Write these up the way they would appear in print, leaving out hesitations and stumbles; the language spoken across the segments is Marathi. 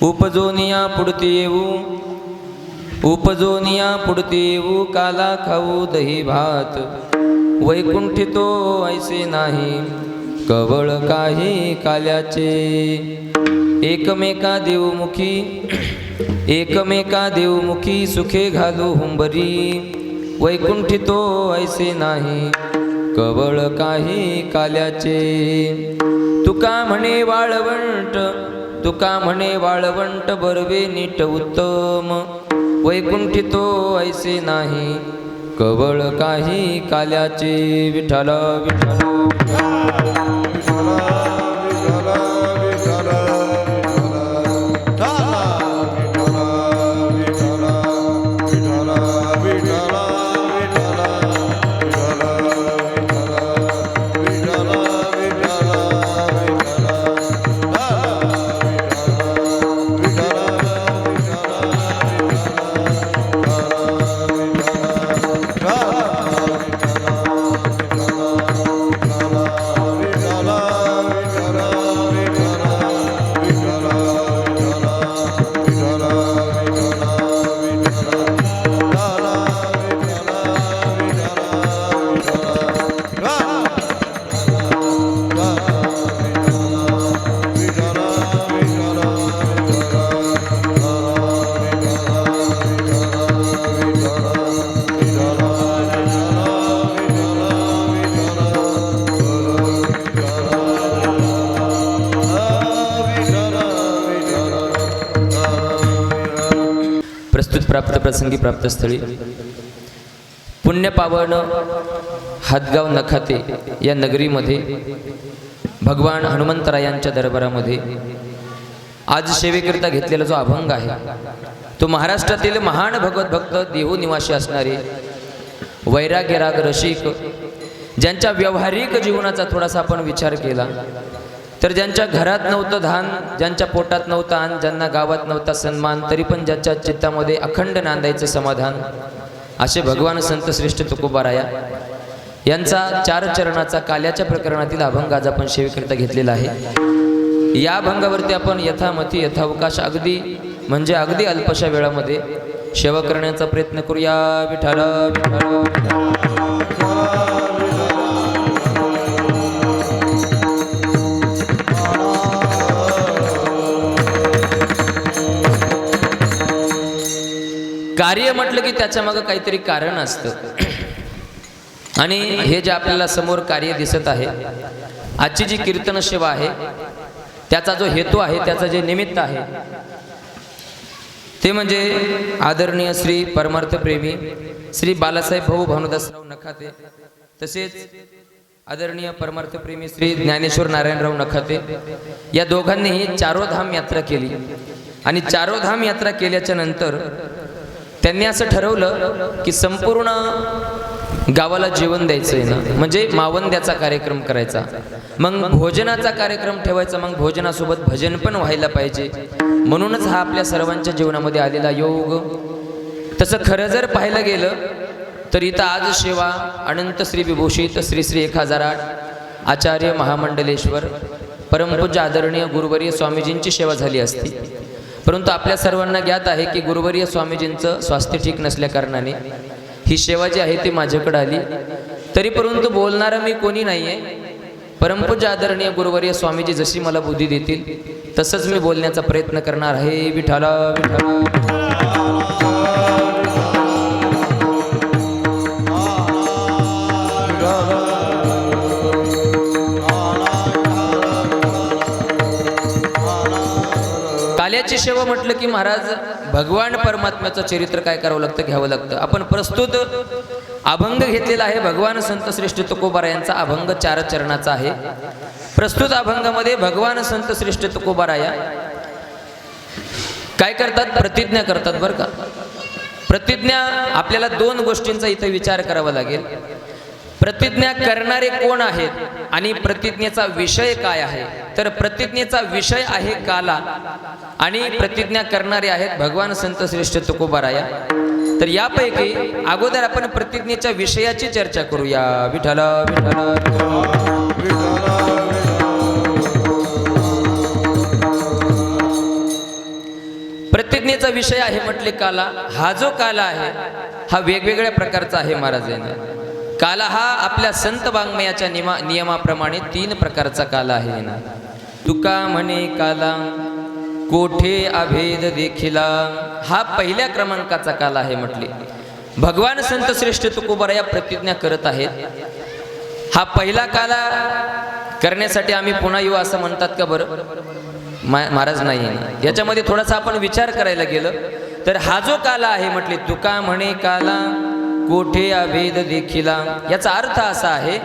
उपजोनिया पुढती येऊ, उपजोनिया पुढती येऊ, काला खाऊ दही भात, वैकुंठी तो ऐसे नाही, कवळ काही काल्याचे. एकमेका देवमुखी, एकमेका देवमुखी, सुखे घालू हुंबरी, वैकुंठी तो ऐसे नाही, कवळ काही काल्याचे. तुका म्हणे वाळवंट, तुका म्हणे वाळवंट, बरवे नीट उत्तम, वैकुंठी तो ऐसे नाही, कवळ काही काल्याचे. विठ्ठल विठ्ठल प्राप्त प्रसंगी प्राप्त स्थळी पुण्यपावन हातगाव नखाते या नगरीमध्ये भगवान हनुमंतरायांच्या दरबारामध्ये आज सेवेकरिता घेतलेला जो अभंग आहे तो महाराष्ट्रातील महान भगवत भक्त देहू निवासी असणारे वैराग्य राग रसिक, ज्यांच्या व्यावहारिक जीवनाचा थोडासा आपण विचार केला तर ज्यांच्या घरात नव्हतं धान, ज्यांच्या पोटात नव्हतं अन्न, ज्यांना गावात नव्हता सन्मान, तरी पण ज्याच्या चित्तामध्ये अखंड नांदायचं समाधान, असे भगवान संत श्रेष्ठ तुकोबाराया यांचा 4 चरणाचा काल्याच्या प्रकरणातील अभंग आज आपण सेवेकरिता घेतलेला आहे. या अभंगावरती आपण यथामती यथावकाश अगदी म्हणजे अगदी अल्पशा वेळामध्ये सेवा करण्याचा प्रयत्न करूया. विठ्ठल विठ्ठल कार्य म्हटलं की त्याच्या मागे काहीतरी कारण असतं आणि हे जे आपल्याला समोर कार्य दिसत आहे, आजची जी कीर्तन सेवा आहे त्याचा जो हेतू आहे, त्याचा जे निमित्त आहे ते म्हणजे आदरणीय श्री परमार्थ प्रेमी श्री बालासाहेब भाऊ भानुदासराव नखाते, तसेच आदरणीय परमार्थ प्रेमी श्री ज्ञानेश्वर नारायणराव नखाते या दोघांनीही 4 धाम यात्रा केली आणि 4 धाम यात्रा केल्याच्या नंतर त्यांनी असं ठरवलं की संपूर्ण गावाला जेवण द्यायचं आहे ना, म्हणजे मावंद्याचा कार्यक्रम करायचा, मग भोजनाचा कार्यक्रम ठेवायचा, मग भोजनासोबत भजन पण व्हायला पाहिजे. म्हणूनच हा आपल्या सर्वांच्या जीवनामध्ये आलेला योग. तसं खरं जर पाहायला गेलं तर इथं आज सेवा अनंत श्री विभूषित श्री श्री 1008 आचार्य महामंडलेश्वर परमपूज्य आदरणीय गुरुवर्य स्वामीजींची सेवा झाली असती, परंतु आपल्या सर्वांना ज्ञात आहे की गुरुवर्य स्वामीजींचं स्वास्थ्य ठीक नसल्या कारणाने ही सेवा जी आहे ती माझ्याकडे आली. तरी परंतु बोलणारा मी कोणी नाही आहे. परमपूज्य आदरणीय गुरुवर्य स्वामीजी जशी मला बुद्धी देतील तसंच मी बोलण्याचा प्रयत्न करणार आहे. विठ्ठल विठ्ठल काल्याची सेवा म्हटलं की महाराज भगवान परमात्म्याचं चरित्र काय करावं लागतं, घ्यावं लागतं. आपण प्रस्तुत अभंग घेतलेला आहे भगवान संत श्रेष्ठ तुकोबारा यांचा अभंग 4 चरणाचा आहे. प्रस्तुत अभंगामध्ये भगवान संत श्रेष्ठ तुकोबाराया काय करतात, प्रतिज्ञा करतात बरं का. प्रतिज्ञा आपल्याला 2 गोष्टींचा इथे विचार करावा लागेल. प्रतिज्ञा करणारे कोण आहेत आणि प्रतिज्ञेचा विषय काय आहे. तर प्रतिज्ञेचा विषय आहे काला आणि प्रतिज्ञा करणारे आहेत भगवान संत श्रेष्ठ तुकोबाराया. तर यापैकी अगोदर आपण प्रतिज्ञेच्या विषयाची चर्चा करूया. विठ्ठल विठ्ठल प्रतिज्ञेचा विषय आहे म्हटले काला. हा जो काला आहे हा वेगवेगळ्या प्रकारचा आहे महाराजांना. काला हा आपल्या संत वाङ्मयाच्या नियमाप्रमाणे 3 प्रकारचा काला आहे ना. तुका म्हणे काला कोठे अभेद देखिला, हा पहिल्या क्रमांकाचा काला आहे म्हटले. भगवान संत श्रेष्ठ तुकोबाराया प्रतिज्ञा करत आहेत. हा पहिला काला करण्यासाठी आम्ही पुन्हा येऊ असं म्हणतात का बरं? महाराज नाही. याच्यामध्ये थोडासा आपण विचार करायला गेलं तर हा जो काला आहे म्हटले तुका म्हणे काला कोठे अभेद देखिला, याचा अर्थ असा आहे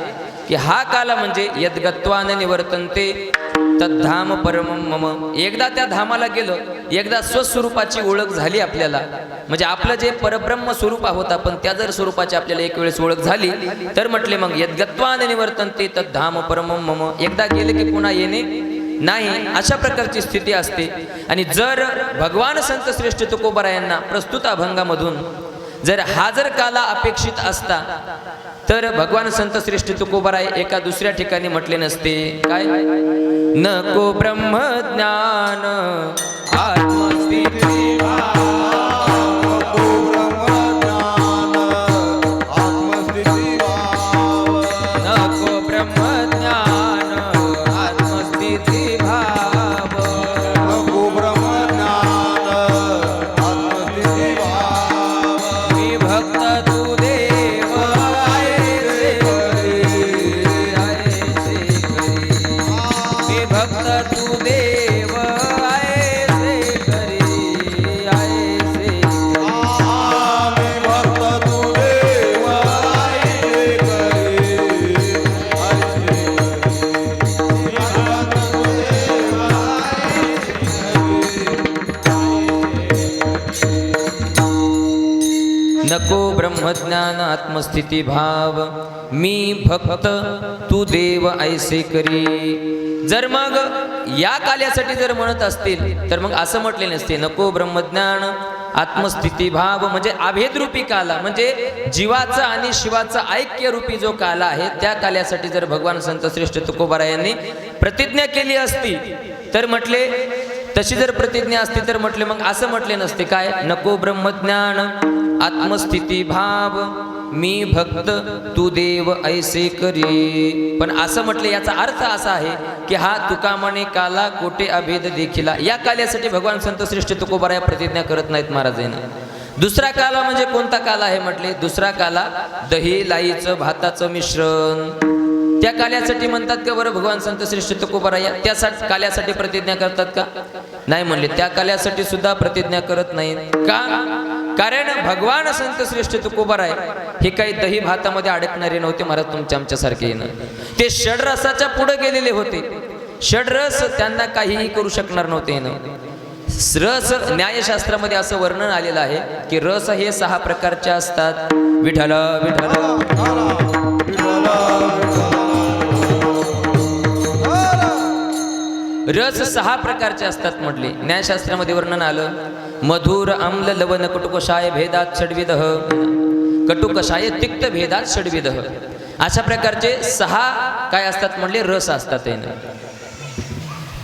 की हा काला म्हणजे यद्गत्वान निवर्तन्ते तद्धाम परमं मम. एकदा त्या धामाला गेलं, एकदा स्वस्वरूपाची ओळख झाली आपल्याला, म्हणजे आपलं जे परब्रह्म स्वरूप आहोत आपण त्या जर स्वरूपाची आपल्याला एक वेळेस ओळख झाली तर म्हटले मग यद्गत्वान निवर्तन्ते तद्धाम परमं मम. एकदा गेले की पुन्हा येणे नाही, अशा प्रकारची स्थिती असते. आणि जर भगवान संत श्रेष्ठ तुकोबारायांना प्रस्तुत अभंगामधून जर हा जर काला अपेक्षित असता तर भगवान संत श्रेष्ठ तुकोबाराय एका दुसऱ्या ठिकाणी म्हटले नसते काय? नको ब्रह्मज्ञान आत्मस्थिती नको ब्रह्मज्ञान आत्मस्थिती भाव मी भक्त तू देव ऐसे करी. जर मग या काल्यासाठी जर म्हणत असतील तर मग असं म्हटले नसते नको ब्रह्मज्ञान आत्मस्थिती भाव, म्हणजे अभेदरूपी काला, म्हणजे जीवाचा आणि शिवाचा ऐक्य रूपी जो काला आहे त्या काल्यासाठी जर भगवान संत श्रेष्ठ तुकोबारायांनी प्रतिज्ञा केली असती तर म्हटले तशी जर प्रतिज्ञा असती तर म्हटले मग असं म्हटले नसते काय? नको ब्रह्मज्ञान आत्मस्थिती भाव मी भक्त तू देव ऐसे करी. पण असं म्हटले याचा अर्थ असा आहे की हा तुका म्हणे काला कोठे अभेद देखिला, या काल्यासाठी भगवान संत श्रेष्ठ तुकोबाराया प्रतिज्ञा करत नाहीत महाराजांना. दुसरा काला म्हणजे कोणता काला आहे म्हटले? दुसरा काला दही लाईचं भाताचं मिश्रण, त्या काल्यासाठी म्हणतात का बरं भगवान संत श्रेष्ठ तुकोबाराया? त्यासाठी काल्यासाठी प्रतिज्ञा करतात का? नाही म्हणले. त्या काल्यासाठी सुद्धा प्रतिज्ञा करत नाही. का? कारण भगवान संत श्रेष्ठ तुकोबाराय हे काही दही भातामध्ये अडकणारे नव्हते महाराज तुमच्या आमच्यासारखे. ते षडरसाच्या पुढे गेलेले होते. षडरस त्यांना काहीही करू शकणार नव्हते. रस न्यायशास्त्रामध्ये असं वर्णन आलेलं आहे की रस हे 6 प्रकारचे असतात. विठ्ठल विठ्ठल रस 6 प्रकारचे असतात म्हटले. न्यायशास्त्रामध्ये वर्णन आलं मधुर आम्ल लवण कटुकषाय भेदात षड्विधः, कटुकषाय तिक्त भेदात षड्विधः, अशा प्रकारचे 6 काय असतात म्हटले? रस असतात.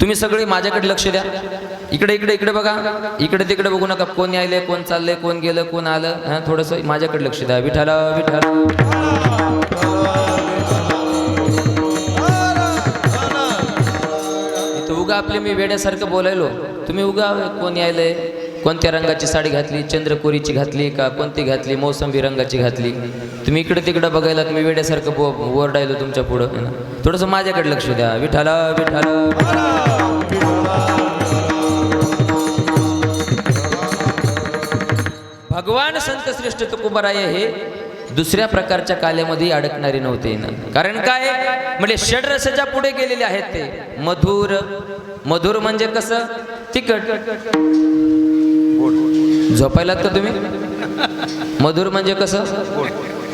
तुम्ही सगळे माझ्याकडे लक्ष द्या. इकडे इकडे इकडे बघा, इकडे तिकडे बघू नका. कोण यायले, कोण चाललंय, कोण गेलं, कोण आलं, थोडंसं माझ्याकडे लक्ष द्या. विठ्ठल विठ्ठल उगा आपले मी वेड्यासारखं बोलायलो, तुम्ही उगा कोण यायलंय, कोणत्या रंगाची साडी घातली, चंद्रकोरीची घातली का कोणती घातली, मोसंबी रंगाची घातली, तुम्ही इकडे तिकडे बघायला मी वेड्यासारखं ओरडायलो तुमच्या पुढं. थोडंसं माझ्याकडे लक्ष द्या. विठ्ठल विठ्ठल भगवान संत श्रेष्ठ तुकोबाराय हे दुसऱ्या प्रकारच्या काल्यामध्ये अडकणारे नव्हते. कारण काय म्हणजे षडरसाच्या पुढे गेलेले आहेत ते. मधुर, मधुर म्हणजे कसं? तिखट. झोपायला तर तुम्ही मधुर म्हणजे कसं?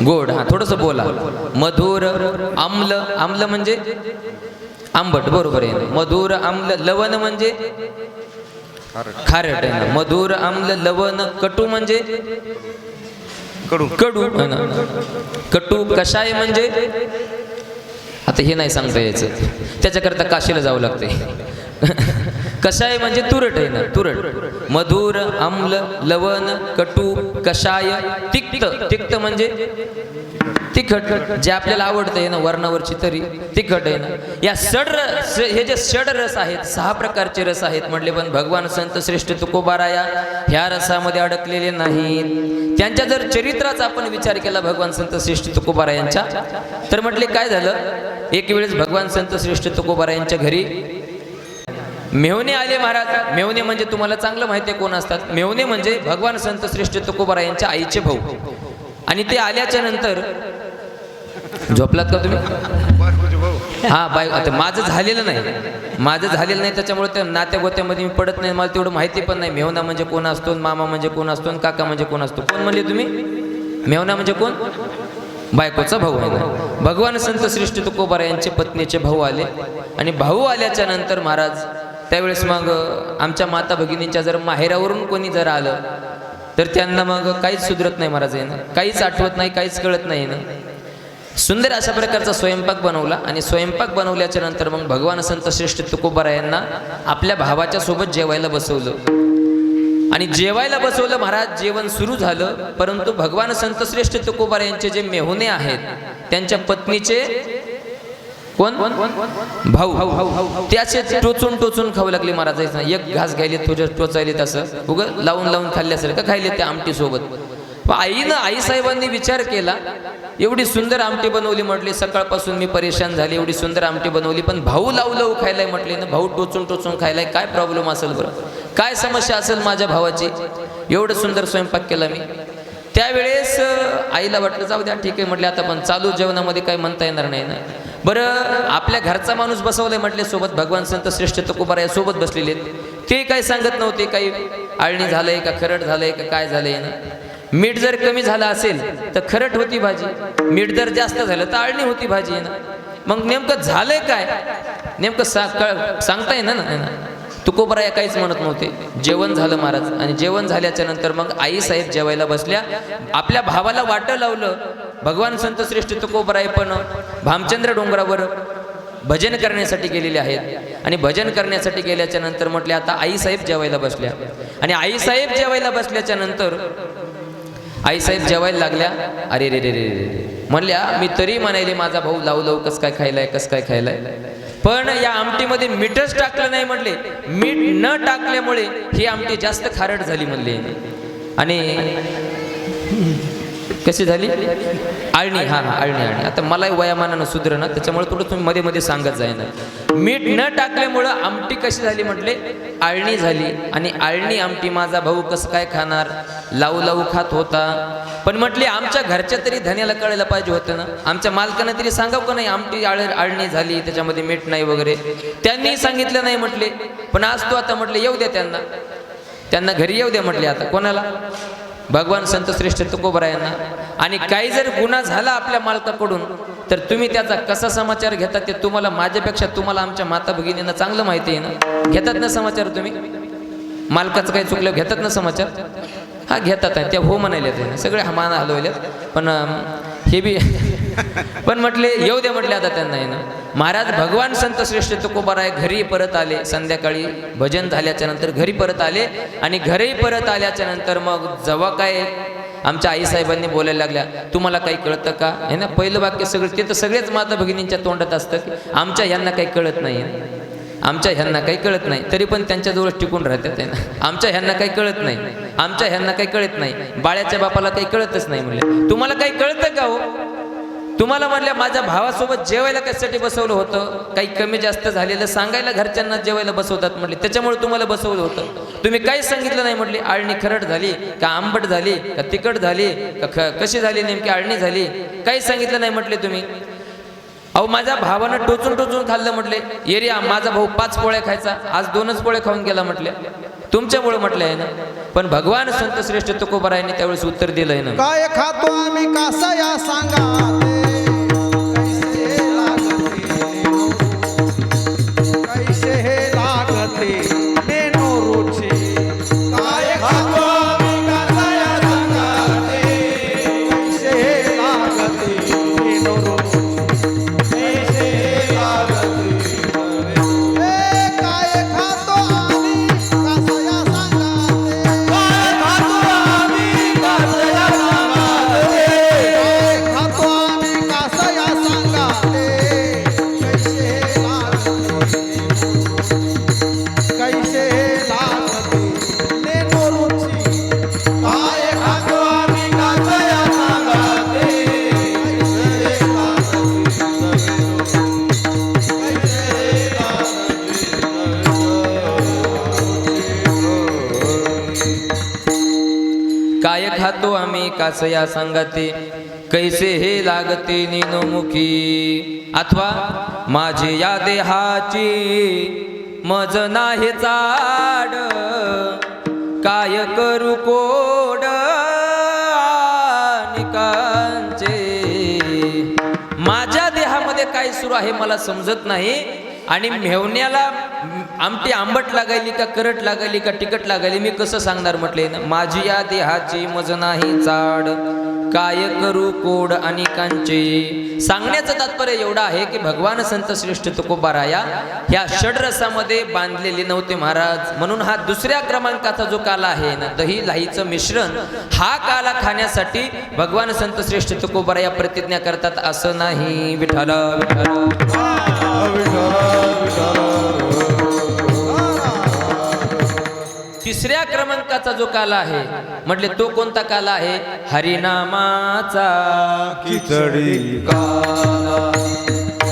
गोड. हा थोडंसं बोला. मधुर. आम्ल, आम्ल म्हणजे आंबट, बरोबर आहे. मधुर आम्ल. लवण म्हणजे खारट आहे. मधुर आम्ल लवण. कटू म्हणजे कडू, कडू. कटू. कषाय म्हणजे आता हे नाही सांगता यायचं, त्याच्याकरता काशीला जावं लागते. कषाय म्हणजे तुरट आहे ना, तुरट. मधुर, आम्ल, लवण, कटू, कषाय, तिक्त. तिक्त म्हणजे तिखट, जे आपल्याला आवडतं ना, वर्णावरची तरी तिखट आहे ना. या हे जे षड रस आहेत, 6 प्रकारचे रस आहेत म्हटले, पण भगवान संत श्रेष्ठ तुकोबाराया ह्या रसामध्ये अडकलेले नाहीत. त्यांच्या जर चरित्राचा आपण विचार केला भगवान संत श्रेष्ठ तुकोबारायांच्या, तर म्हटले काय झालं, एक वेळेस भगवान संत श्रेष्ठ तुकोबारायांच्या घरी मेव्हणे आले महाराज. मेव्हणे म्हणजे तुम्हाला चांगलं माहिती आहे कोण असतात. मेव्हणे म्हणजे भगवान संत श्रेष्ठ तुकोबारायांच्या आईचे भाऊ. आणि ते आल्याच्या नंतर, झोपलात का तुम्ही? हा बाय, आता माझं झालेलं नाही, त्याच्यामुळे त्या नात्या गोत्यामध्ये मी पडत नाही, मला तेवढं माहिती पण नाही. मेव्हणा म्हणजे कोण असतो, मामा म्हणजे कोण असतो, काका म्हणजे कोण असतो. कोण म्हणले तुम्ही? मेव्हणा म्हणजे कोण? बायकोचा भाऊ आहे ना. भगवान संत श्रेष्ठ तुकोबारा यांचे पत्नीचे भाऊ आले. आणि भाऊ आल्याच्या नंतर महाराज त्यावेळेस मग आमच्या माता भगिनींच्या जर माहेरावरून कोणी जर आलं तर त्यांना मग काहीच सुधरत नाही महाराज आहे ना, काहीच आठवत नाही, काहीच कळत नाही ना. सुंदर अशा प्रकारचा स्वयंपाक बनवला. आणि स्वयंपाक बनवल्याच्या नंतर मग भगवान संत श्रेष्ठ तुकोबारा यांना आपल्या भावाच्या सोबत जेवायला बसवलं. आणि जेवायला बसवलं महाराज. जेवण सुरू झालं, परंतु भगवान संत श्रेष्ठ तुकोबारा यांचे जे मेहुणे आहेत त्यांच्या पत्नीचे कोण भाऊ, त्याचे टोचून टोचून खाऊ लागले महाराज. एक घास घ्यायले तुझ्या टोचायले, तसं उगं लावून लावून खाल्ल्यासारखं खायले त्या आमटी सोबत. आईनं, आई साहेबांनी विचार केला, एवढी सुंदर आमटी बनवली म्हटली, सकाळपासून मी परेशान झाली, एवढी सुंदर आमटी बनवली, पण भाऊ लावू खायलाय म्हटले ना, भाऊ टोचून टोचून खायलाय, काय प्रॉब्लेम असेल बरं, काय समस्या असेल माझ्या भावाची, एवढं सुंदर स्वयंपाक केला मी. त्यावेळेस आईला वाटलं जाऊ द्या, ठीक आहे म्हटले, आता पण चालू जेवणामध्ये काय म्हणता येणार नाही ना. बरं, आपल्या घरचा माणूस बसवलाय म्हटले सोबत, भगवान संत श्रेष्ठ तुकोबारा सोबत बसलेले. ते काही सांगत नव्हते, काही आळणी झालंय का, खरट झालंय का, काय झालंय ना. मीठ जर कमी झालं असेल तर खरट होती भाजी, मीठ जर जास्त झालं तर आळणी होती भाजी ना. मग नेमकं झालंय काय, नेमकं सांगता येणार ना. तुकोबाराया काहीच म्हणत नव्हते. जेवण झालं महाराज. आणि जेवण झाल्याच्या नंतर मग आई साहेब जेवायला बसल्या. आपल्या भावाला वाटं लावलं. भगवान संत श्रेष्ठ तुकोबाराय पण भामचंद्र डोंगरावर भजन करण्यासाठी गेलेले आहेत. आणि भजन करण्यासाठी गेल्याच्या नंतर म्हटले आता आई साहेब जेवायला बसल्या. आणि आई साहेब जेवायला बसल्याच्या नंतर आई साहेब जेवायला लागल्या. अरे रे रे रे रे म्हणल्या, मी तरी म्हणायले माझा भाऊ लावू कस काय खायलाय, कस काय खायलाय, पण या आमटीमध्ये मीठच टाकलं नाही म्हटले. मीठ न टाकल्यामुळे ही आमटी जास्त खारट झाली म्हणले. आणि कशी झाली? आळणी. हा आळणी. आता मला वयामानानं सुधर ना, त्याच्यामुळे थोडं तुम्ही मध्ये मध्ये सांगत जाय ना. मीठ न टाकल्यामुळं आमटी कशी झाली म्हटले? आळणी झाली. आणि आळणी आमटी माझा भाऊ कसं काय खाणार, लावू खात होता. पण म्हटले आमच्या घरच्या तरी धन्याला कळायला पाहिजे होतं ना, आमच्या मालकानं तरी सांगावं का नाही आमटी आळणी झाली, त्याच्यामध्ये मीठ नाही वगैरे. त्यांनी सांगितलं नाही म्हटले. पण आज तो आता म्हटले येऊ द्या त्यांना घरी येऊ द्या म्हटले. आता कोणाला? भगवान संत श्रेष्ठ तुकोबारा यांना. आणि काही जर गुन्हा झाला आपल्या मालकाकडून तर तुम्ही त्याचा कसा समाचार घेतात ते तुम्हाला, माझ्यापेक्षा तुम्हाला आमच्या माता भगिनींना चांगलं माहिती आहे ना. घेतात ना समाचार तुम्ही? मालकाचं काही चुकलं घेतात ना समाचार? हा घेतात आहे. त्या हो म्हणायला सगळे माना हलवल्यात. पण हे बी पण म्हटले येऊ द्या म्हटले आता त्यांना आहे ना. महाराज भगवान संत श्रेष्ठ तुकोबाराय घरी परत आले. संध्याकाळी भजन झाल्याच्या नंतर घरी परत आले. आणि घरी परत आल्याच्या नंतर मग जेव्हा काय आमच्या आईसाहेबांनी बोलायला लागल्या, तुम्हाला काही कळतं का आहे ना. पहिलं वाक्य सगळं ते तर सगळेच माता भगिनींच्या तोंडात असतं की आमच्या ह्यांना काही कळत नाही, आमच्या ह्यांना काही कळत नाही. तरी पण त्यांच्याजवळ टिकून राहतात आहे ना. आमच्या ह्यांना काही कळत नाही, आमच्या ह्यांना काही कळत नाही. बाळ्याच्या बापाला काही कळतच नाही म्हणले. तुम्हाला काही कळतं का हो? तुम्हाला म्हणल्या माझ्या भावासोबत जेवायला कशासाठी बसवलं होतं? काही कमी जास्त झालेलं सांगायला घरच्यांना जेवायला बसवतात म्हटले, त्याच्यामुळे तुम्हाला बसवलं होतं. तुम्ही काहीच सांगितलं नाही म्हटले. आळणी खरट झाली का, आंबट झाली का, तिखट झाली का, कशी झाली नेमकी आळणी झाली, काहीच सांगितलं नाही म्हटले तुम्ही. अहो माझ्या भावानं टोचून खाल्लं म्हटले. एरिया माझा भाऊ 5 पोळ्या खायचा, आज 2च पोळ्या खाऊन गेला म्हटले. तुमच्यामुळे म्हटलं आहे ना. पण भगवान संत श्रेष्ठ तुकोबारा यांनी त्यावेळेस उत्तर दिलंय ना, काय खातो आम्ही कसा या सांगा, काय खातो आम्ही कासया सांगते कैसे हे लागते निनमुखी अथवा माझे या देहाची मज नाही चाड काय करू कोड निकांचे माझ्या देहामध्ये काय सुरू आहे मला समजत नाही आणि मेवण्याला आमटी आंबट लागायली का करट लागायली का तिखट लागायली मी कसं सांगणार म्हटले ना माझी या देहाची मज नाही चाड काय करू कोड आणि कांचे सांगण्याचं तात्पर्य एवढं आहे की भगवान संत श्रेष्ठ तुकोबाराया ह्या षडरसामध्ये बांधलेले नव्हते महाराज म्हणून हा दुसऱ्या क्रमांकाचा जो काला आहे ना दही लाहीचं मिश्रण हा काला खाण्यासाठी भगवान संत श्रेष्ठ तुकोबाराया प्रतिज्ञा करतात असं नाही विठ्ठल तिसऱ्या क्रमांकाचा जो काला आहे म्हटले तो कोणता काला आहे हरिनामाचा खिचडी काला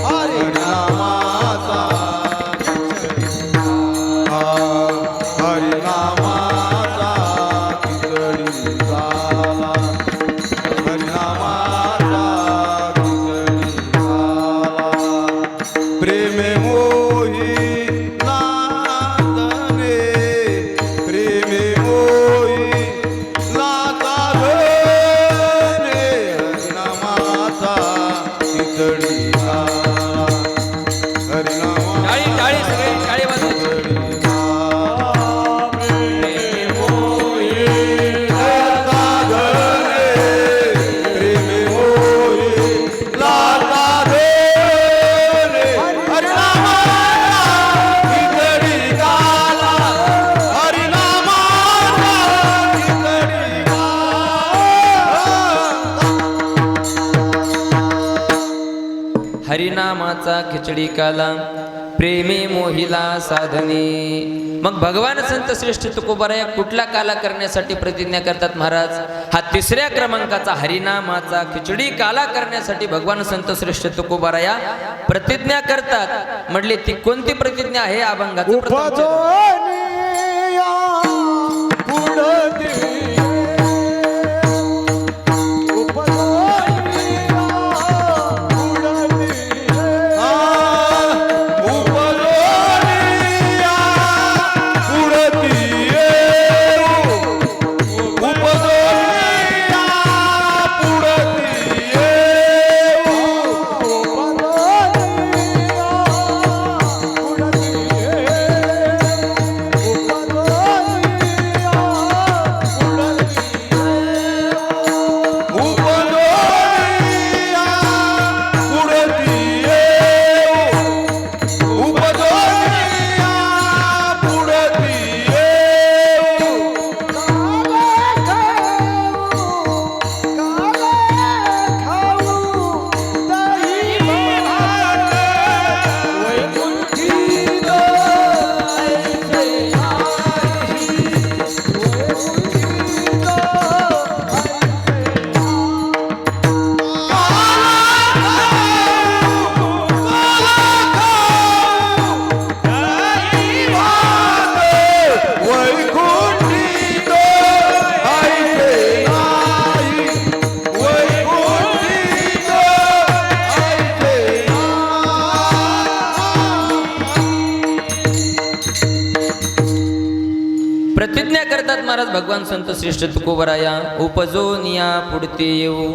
हरिनामाचा हरिनामाचा खिचडी काला हरिनामाचा खिचडी काला प्रेम मोही नादने प्रेम मोही नादने हरिनामाचा खिचडी काला हरिनामा टाळी टाळी सगळी टाळी वाजवायची. हरिनामाचा खिचडी काला प्रेमे मोहिला साधने मग भगवान संत श्रेष्ठ तुकोबाराया कुठला काला करण्यासाठी प्रतिज्ञा करतात महाराज हा तिसऱ्या क्रमांकाचा हरिनामाचा खिचडी काला करण्यासाठी भगवान संत श्रेष्ठ तुकोबाराया प्रतिज्ञा करतात म्हटले ती कोणती प्रतिज्ञा आहे अभंगाचं प्रथम चरण. प्रतिज्ञा करतात महाराज भगवान संत श्रेष्ठ तुकोबाराया उपजोनिया पुढते येऊ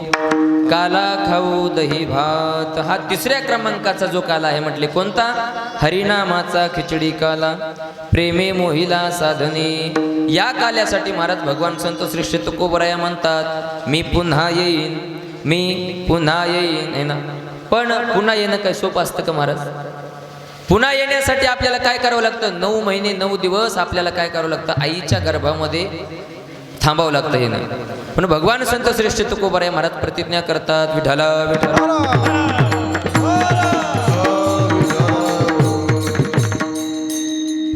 काला खाऊ दही भात हा तिसऱ्या क्रमांकाचा जो काला आहे म्हटले कोणता हरिनामाचा खिचडी काला प्रेमे मोहिला साधने या काल्यासाठी महाराज भगवान संत श्रेष्ठ तुकोबाराया म्हणतात मी पुन्हा येईन है ना पण पुन्हा येणं काय सोपं असतं का महाराज पुन्हा येण्यासाठी आपल्याला काय करावं लागतं 9 महिने 9 दिवस आपल्याला काय करावं लागतं आईच्या गर्भामध्ये थांबावं लागतं हे नाही पण भगवान संत श्रेष्ठ तुकोबाराया महाराज प्रतिज्ञा करतात विठ्ठला विठ्ठला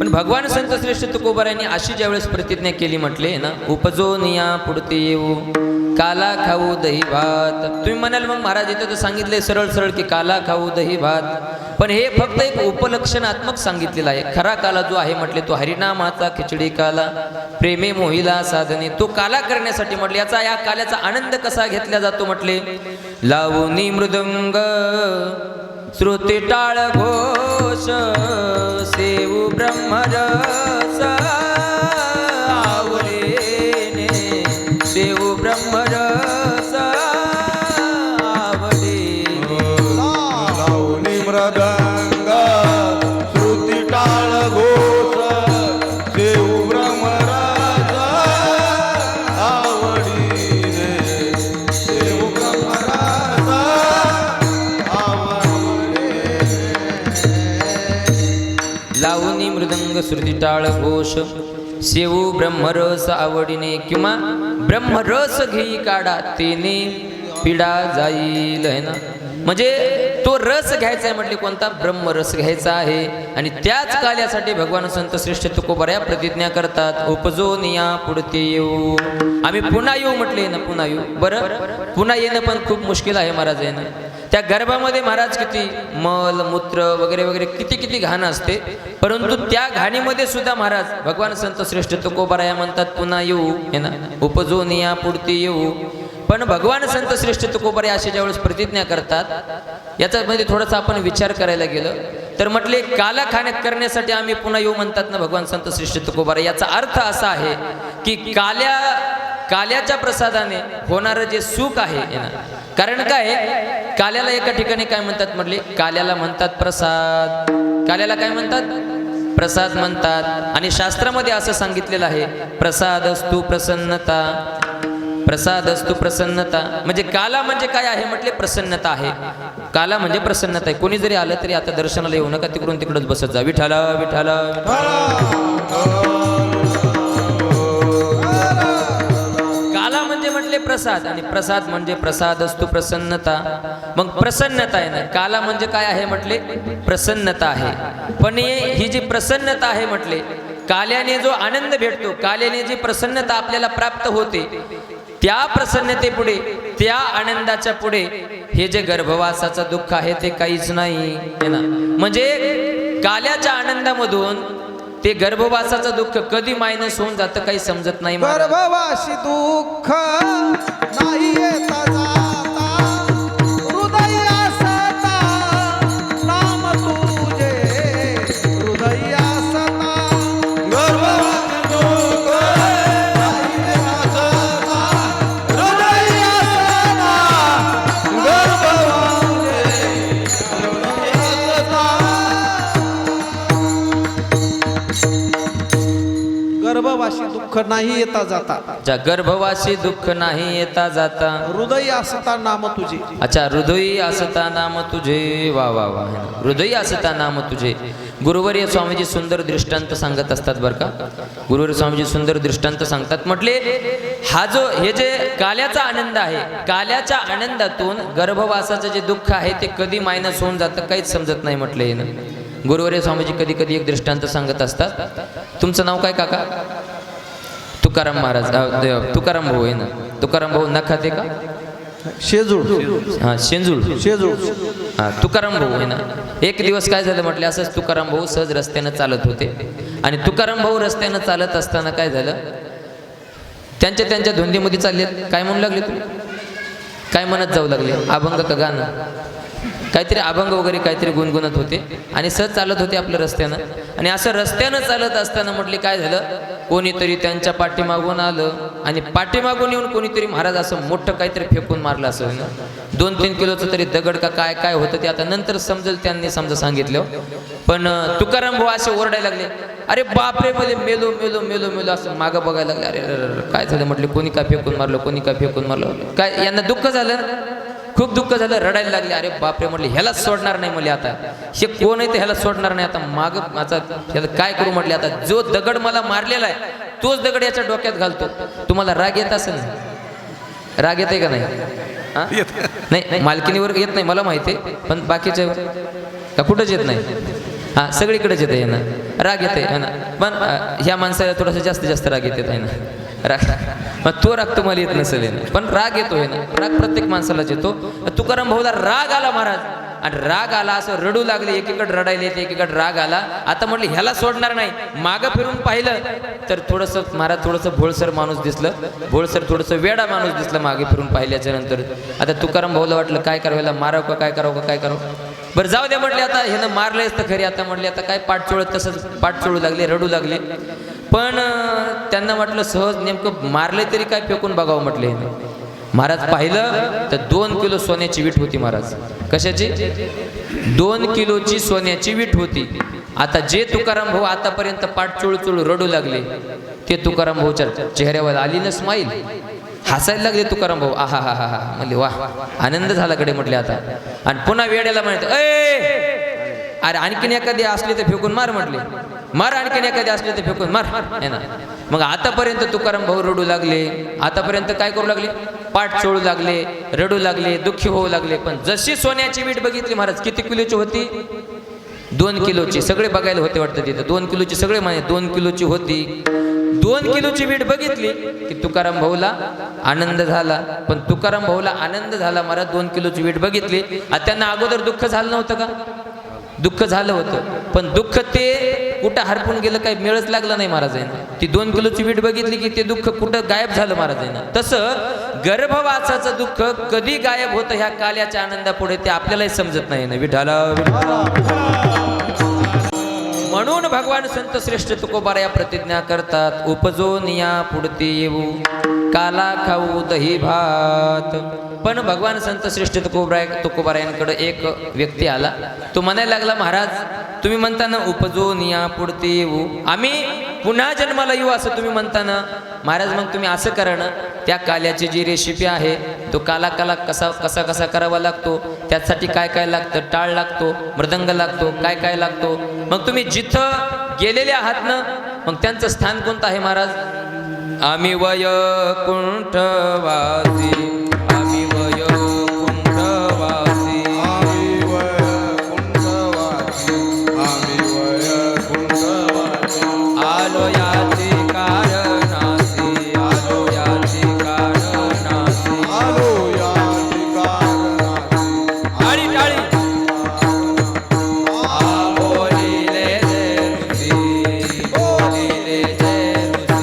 पण भगवान संत श्रेष्ठ तुकोबारायांनी अशी ज्यावेळेस प्रतिज्ञा केली म्हटले ना, उपजो निया पुढते येऊ काला खाऊ दही भात. तुम्ही म्हणाल मग महाराज इथं तर सांगितले सरळ सरळ की काला खाऊ दही भात, पण हे फक्त एक उपलक्षणात्मक सांगितलेलं आहे. खरा काला जो आहे म्हटले तो हरिनामाचा खिचडी काला, प्रेमे मोहिला साधने, तो काला करण्यासाठी म्हटले. याचा या काल्याचा आनंद कसा घेतला जातो म्हटले, लावणी मृदंग श्रुती टाळ घोष सेवू ब्रह्मरस आवडेने, सेवू ब्रह्मरस आवडेने. लावणी मृदंग श्रुती टाळ घोष सेवू ब्रह्मरस आवडीने, सेवू ब्रह्मरस आवडीने. लावणी मृदंग श्रुती टाळ घोष सेवू ब्रह्मरस आवडीने, किंवा ब्रह्मरस घेई काढा तेने पिढा जाईल, है ना. म्हणजे तो रस घ्यायचा आहे म्हटले, कोणता ब्रह्मरस घ्यायचा आहे. आणि त्याच काल्यासाठी भगवान संत श्रेष्ठ तुकोबारा प्रतिज्ञा करतात, उपजो निया पुढते येऊ. आम्ही पुन्हा येऊ म्हटले ना, पुन्हा येऊ. बरं, पुन्हा येणं पण खूप मुश्किल आहे महाराज येणं. त्या गर्भामध्ये महाराज किती मल मूत्र वगैरे वगैरे किती किती घाण असते, परंतु त्या घाणीमध्ये सुद्धा महाराज भगवान संत श्रेष्ठ तुकोबाराया म्हणतात पुन्हा येऊ, हे ना, उपजो निया पुढते येऊ. पण भगवान संत श्रेष्ठ तुकोबारे असे ज्यावेळेस प्रतिज्ञा करतात, याच्यामध्ये थोडासा आपण विचार करायला गेलं तर म्हटले काला खाण्यात करण्यासाठी आम्ही पुन्हा येऊ म्हणतात ना भगवान संत श्रेष्ठ तुकोबारे. याचा अर्थ असा आहे की काल्याच्या प्रसादाने होणारं जे सुख आहे ना, कारण काय, काल्याला एका ठिकाणी काय म्हणतात म्हटले, काल्याला म्हणतात प्रसाद. काल्याला काय म्हणतात, प्रसाद म्हणतात. आणि शास्त्रामध्ये असं सांगितलेलं आहे, प्रसादस्तु प्रसन्नता, प्रसादस्तु प्रसन्नता. म्हणजे काला म्हणजे काय आहे म्हटले, प्रसन्नता आहे. काला म्हणजे प्रसन्नता आहे. कोणी जरी आलं तरी आता दर्शनाला येऊ नका, तिकडून तिकडच बसत जा. विठाला विठाला. काला म्हणजे म्हटले प्रसाद, आणि प्रसाद म्हणजे प्रसादस्तु प्रसन्नता. मग प्रसन्नता आहे ना, काला म्हणजे काय आहे म्हटले, प्रसन्नता आहे. पण ही जी प्रसन्नता आहे म्हटले, काल्याने जो आनंद भेटतो, काल्याने जी प्रसन्नता आपल्याला प्राप्त होते, त्या प्रसन्नतेपुढे, त्या आनंदाच्या पुढे हे जे गर्भवासाचं दुःख आहे ते काहीच नाही, है ना. म्हणजे काल्याच्या आनंदामधून ते गर्भवासाचं दुःख कधी मायनस होऊन जातं काही समजत नाही. गर्भवासी दुःख नाही येता जाता, हृदय असता नाम तुझे, हृदय असता. गर्भवासी दुःख नाही येता जाता, हृदय असता, गर्भवासी हृदय असता. गर्भवासी दुःख नाही येता जाता, अच्छा, गर्भवासी दुःख नाही येता जाता, हृदय असता नाम तुझे. अच्छा, हृदयी असता नाम तुझे. वा वा वा. हृदयी असता नाम तुझे. गुरुवर्य स्वामीजी सुंदर दृष्टांत सांगत असतात बरं का. गुरुवर्य स्वामीजी सुंदर दृष्टांत सांगतात. म्हटले हे जे काल्याचा आनंद आहे, काल्याच्या आनंदातून गर्भवासाचं जे दुःख आहे ते कधी मायनस होऊन जातं काहीच समजत नाही म्हटले ना. गुरुवर्य स्वामीजी कधी कधी एक दृष्टांत सांगत असतात. तुमचं नाव काय काका? तुकाराम महाराज, तुकाराम भाऊ आहे ना. तुकाराम भाऊ नखाते का? शेजूळ. हा, शेंजूळ. शेजूळ. हा, तुकाराम भाऊ आहे ना. एक दिवस काय झालं म्हटलं, असंच तुकाराम भाऊ सहज रस्त्यानं चालत होते. आणि तुकाराम भाऊ रस्त्यानं चालत असताना काय झालं, त्यांच्या धुंदीमध्ये चालले. काय म्हणू लागले तुम्ही? काय म्हणत जाऊ लागले? अभंग का गाणं? काहीतरी अभंग वगैरे काहीतरी गुणगुणत होते आणि सहज चालत होते आपल्या रस्त्यानं. आणि असं रस्त्यानं चालत असताना म्हटले काय झालं, कोणीतरी त्यांच्या पाठीमागून आलं आणि पाठीमागून येऊन कोणीतरी महाराज असं मोठं काहीतरी फेकून मारलं असं ना. 2-3 किलोचं तरी दगड का काय काय होतं ते आता नंतर समजेल, त्यांनी समजा सांगितलं. पण तुकाराम भाऊ असे ओरडायला लागले, अरे बापरे, मध्ये मेलो मेलो मेलो मेलो असं मागं बघायला लागले. अरे काय झालं म्हटलं, कोणी काय फेकून मारलं, कोणी काय फेकून मारलं, काय यांना दुःख झालं, खूप दुःख झालं, रडायला लागले. अरे बापरे म्हटले, ह्याला सोडणार नाही म्हटले, आता हे कोण आहे ते ह्याला सोडणार नाही, आता माग माझा ह्याला काय करू म्हटले. आता जो दगड मला मारलेला आहे तोच दगड याच्या डोक्यात घालतो. तुम्हाला राग येत असेल ना? राग येत आहे का नाही? नाही, मालकीनीवर येत नाही मला माहिती आहे, पण बाकीच्या का कुठंच येत नाही. हा सगळीकडेच येते ना राग येते है ना पण ह्या माणसाला थोडासा जास्त राग येते आहे ना राग मग तो राग तुम्हाला येत नसेल आहे ना पण राग येतो आहे ना राग प्रत्येक माणसालाच येतो तुकाराम भाऊला राग आला महाराज आणि राग आला असं रडू लागले एकीकडे रडायला येते एकीकडे राग आला आता म्हटलं ह्याला सोडणार नाही मागं फिरून पाहिलं तर थोडंसं महाराज थोडंसं भोळसर माणूस दिसलं भोळसर थोडंसं वेडा माणूस दिसला मागे फिरून पाहिल्याच्या नंतर आता तुकाराम भाऊला वाटलं काय करायला मारावं का काय करावं बरं जाऊ द्या म्हटले आता ह्यानं मारलेच तर खरी आता म्हटले आता काय पाठ चोळत तसंच पाठ चोळू लागले रडू लागले पण त्यांना वाटलं सहज नेमकं मारले तरी काय फेकून बघावं म्हटले ह्यानं महाराज पाहिलं तर 2 किलो सोन्याची वीट होती महाराज कशाची 2 किलोची सोन्याची वीट होती आता जे तुकाराम भाऊ आतापर्यंत पाठ चोळू रडू लागले ते तुकाराम भाऊच्या चेहऱ्यावर आली ना स्माईल हसायला लागले तुकाराम भाऊ आहा हा हा हा म्हणले वा आनंद झाला कडे म्हटले आता आणि पुन्हा वेड्याला म्हणते अरे आणखीन एखादी असली तर फेकून मार म्हटले मार आणखीन एखादी असली तर फेकून मार है ना मग आतापर्यंत तुकाराम भाऊ रडू लागले आतापर्यंत काय करू लागले पाठ चोळू लागले रडू लागले दुःखी होऊ लागले पण जशी सोन्याची वीट बघितली महाराज किती किलोची होती 2 किलोची सगळे बघायला होते वाटतं तिथं 2 किलोची सगळे म्हणे 2 किलोची होती 2 किलोची वीट बघितली की तुकाराम भाऊला आनंद झाला पण तुकाराम भाऊला आनंद झाला महाराज 2 किलोची वीट बघितली आता त्यांना अगोदर दुःख झालं नव्हतं का दुःख झालं होतं पण दुःख ते कुठं हरपून गेलं काही मिळच लागलं नाही महाराजांना ती 2 किलोची वीट बघितली की ते दुःख कुठं गायब झालं महाराजांना तसं गर्भवासाचं दुःख कधी गायब होतं ह्या काल्याच्या आनंदापुढे ते आपल्यालाही समजत नाही ना विठाला म्हणून भगवान संत श्रेष्ठ तुकोबाराया प्रतिज्ञा करतात उपजोन या पुढते येऊ काला खाऊ दही भात पण भगवान संत श्रेष्ठ तुकोबारायांकडे एक व्यक्ती आला तो म्हणायला लागला महाराज तुम्ही म्हणताना उपजोन या पुढते येऊ आम्ही पुन्हा जन्माला येऊ असं तुम्ही म्हणताना महाराज मग तुम्ही असं करा ना त्या काल्याची जी रेसिपी आहे तो काला कसा करावा लागतो त्यासाठी काय काय लागतं टाळ लागतो मृदंग लागतो काय लागतो मग तुम्ही जिथं गेलेले आहात ना मग त्यांचं स्थान कोणतं आहे महाराज आम्ही वैकुंठवासी आम्ही वैकुंठवासी आलो याची कारणासी आलो याची कारणासी टाळी टाळी बोलिले जय ऋषी बोलिले जय ऋषी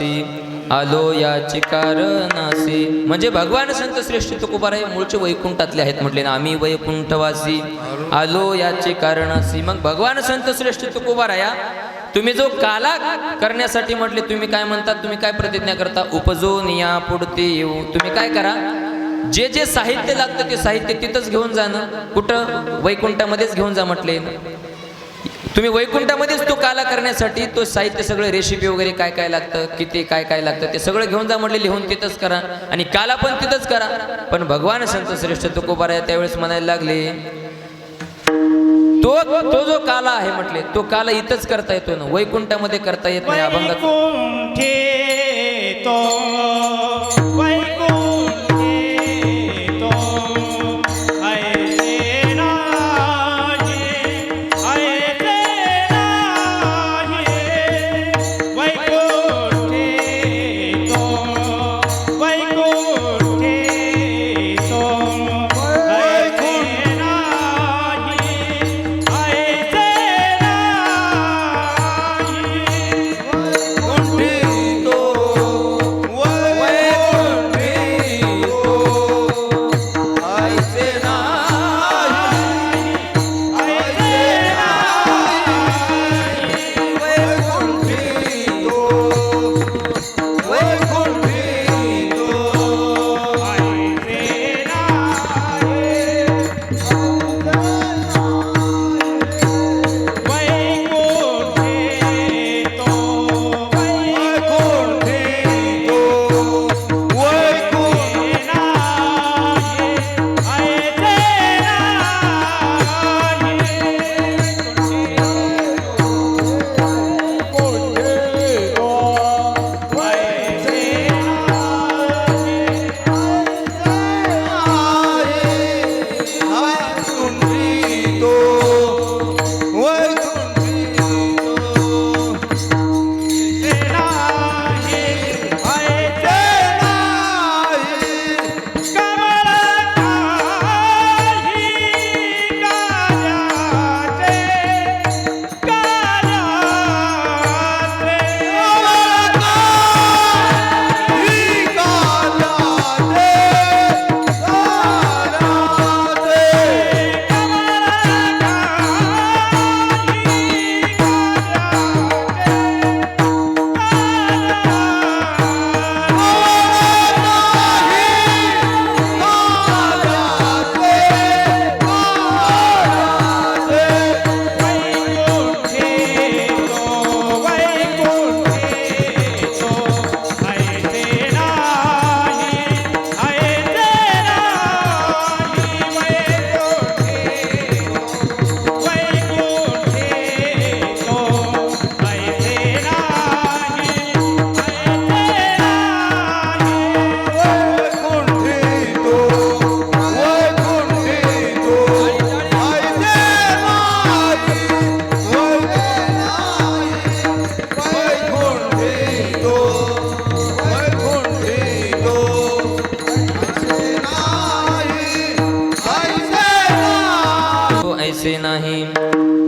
वैकुंठवासी आलो याची कारणासी. म्हणजे भगवान संत श्रेष्ठ तुकोबाराय मूळचे वैकुंठातले आहेत म्हटले ना, आम्ही वैकुंठवासी आलो याची कारणासी. मग भगवान संत श्रेष्ठ तुकोबाराया तुम्ही जो काला करण्यासाठी म्हटले, तुम्ही काय म्हणतात, तुम्ही काय प्रतिज्ञा करता, उपजो निया पुढते येऊ. तुम्ही काय करा, जे जे साहित्य लागतं ते साहित्य तिथंच घेऊन जाणं. कुठं, वैकुंठामध्येच घेऊन जा म्हटले. तुम्ही वैकुंठामध्येच तो काला करण्यासाठी तो साहित्य सगळं, रेसिपी वगैरे काय काय लागतं, किती काय काय लागतं ते सगळं घेऊन जा म्हटले. लिहून तिथंच करा आणि काला पण तिथंच करा. पण भगवान संत श्रेष्ठ तुकोबाराया त्यावेळेस म्हणायला लागले, तो जो काला आहे म्हटले, तो काला इथंच करता येतो ना, वैकुंठामध्ये करता येत नाही. अभंगात ऐसे नाही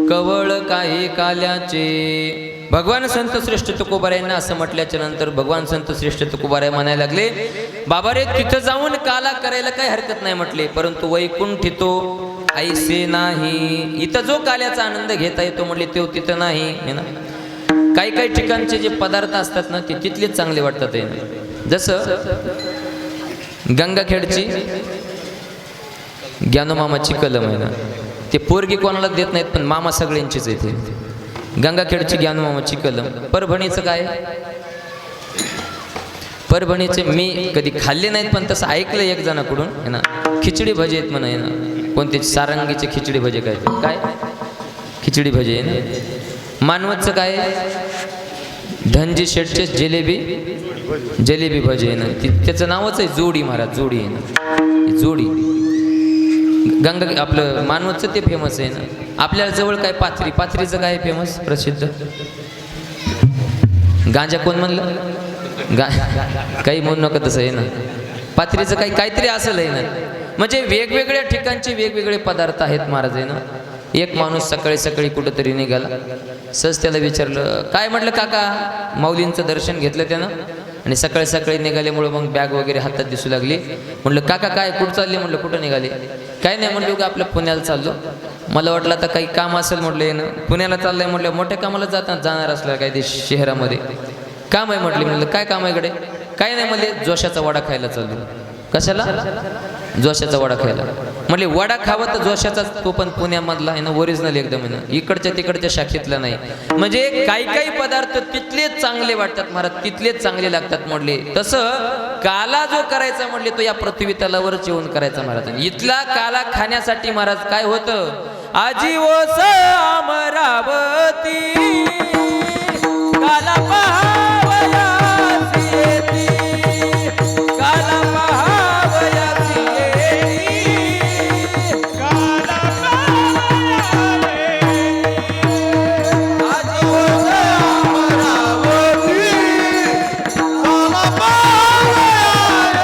कवळ काही काल्याचे. भगवान संत श्रेष्ठ तुकोबारायांना असं म्हटल्याच्या नंतर भगवान संत श्रेष्ठ तुकोबाराय म्हणायला लागले, बाबा रे तिथं जाऊन काला करायला काही हरकत नाही म्हटले, परंतु वैकुंठितो ऐसे नाही. इथं जो काल्याचा आनंद घेता येतो म्हटले तो तिथं नाही है ना. काही काही ठिकाणचे जे पदार्थ असतात ना ते तिथलेच चांगले वाटतात आहे ना. जसं गंगाखेडची ज्ञानोमामाची कलम आहे ना, ते पोरगी कोणाला देत नाहीत पण मामा सगळ्यांचीच येते. गंगाखेडची ज्ञानोमामाची कलम. परभणीचं काय, परभणीचे मी कधी खाल्ले नाहीत पण तसं ऐकलं एक जणाकडून आहे ना, खिचडी भजे आहेत म्हणा आहे ना. कोणते सारंगीचे खिचडी भजे काय काय खिचडी भजे आहे ना. मानवतचं काय, धनजी शेठचे जिलेबी भजे आहे ना. त्याचं नावच आहे जोडी महाराज, जोडी आहे ना, जोडी. गंगा आपलं मानवतचं ते फेमस आहे ना. आपल्या जवळ काय पाथरीचं काय फेमस प्रसिद्ध, गांजा कोण म्हणलं, काही म्हणू नका तसं आहे ना. पाथरीचं काहीतरी असेल आहे ना. म्हणजे वेगवेगळ्या ठिकाणचे वेगवेगळे पदार्थ आहेत महाराज आहे ना. एक माणूस सकाळी सकाळी कुठंतरी निघाला. सहज त्याला विचारलं, काय म्हटलं काका? माऊलींचं दर्शन घेतलं त्यानं आणि सकाळी सकाळी निघाल्यामुळं मग बॅग वगैरे हातात दिसू लागली. म्हटलं काका काय कुठं चालले? म्हटलं कुठं निघाले? काय नाही म्हटलं का आपलं पुण्याला चाललो. मला वाटलं आता काही काम असेल म्हटलं येणं. पुण्याला चाललंय म्हटलं मोठ्या कामाला जाणार असलं काय ते शहरामध्ये काम आहे म्हटले. म्हटलं काय काम आहे इकडे? काय नाही म्हणले जोशाचा वडा खायला चाललो. कशाला? जोशाचा वडा खायला. म्हटले वडा खावा तर जोशाचा, तो पण पुण्यामधला आहे ना, ओरिजिनल एकदम आहे ना, इकडच्या तिकडच्या शाखेतला नाही. म्हणजे काही काही पदार्थ तिथलेच चांगले वाटतात महाराज, तिथलेच चांगले लागतात म्हटले. तसं काला जो करायचा म्हटले तो या पृथ्वी तलावरच येऊन करायचा महाराज. इथला काला खाण्यासाठी महाराज काय होतं? आजी ओस अमरावती काला पहावयासी येती, काला पहावयासी येती, काला आजी ओस अमरावती काला पावया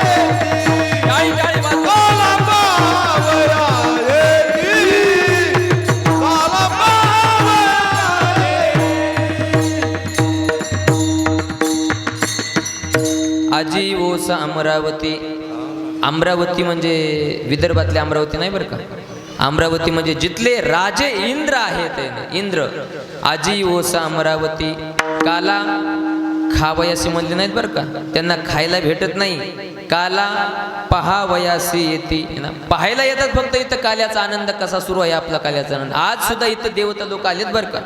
येती, काळी काळी बाजू काला पावया येती, काला पावया आजी ओस अमरावती. अमरावती म्हणजे विदर्भातले अमरावती नाही बरं का. अमरावती म्हणजे जिथले राजे इंद्र आहेत, इंद्र. आजी ओस अमरावती काला खावयासी म्हणले नाहीत बरं का, त्यांना खायला भेटत नाही. काला पहावयासी येते ना, पाहायला येतात फक्त. इथं काल्याचा आनंद कसा सुरू आहे आपला काल्याचा आनंद. आज सुद्धा इथं देवता लोक आलेत बरं का,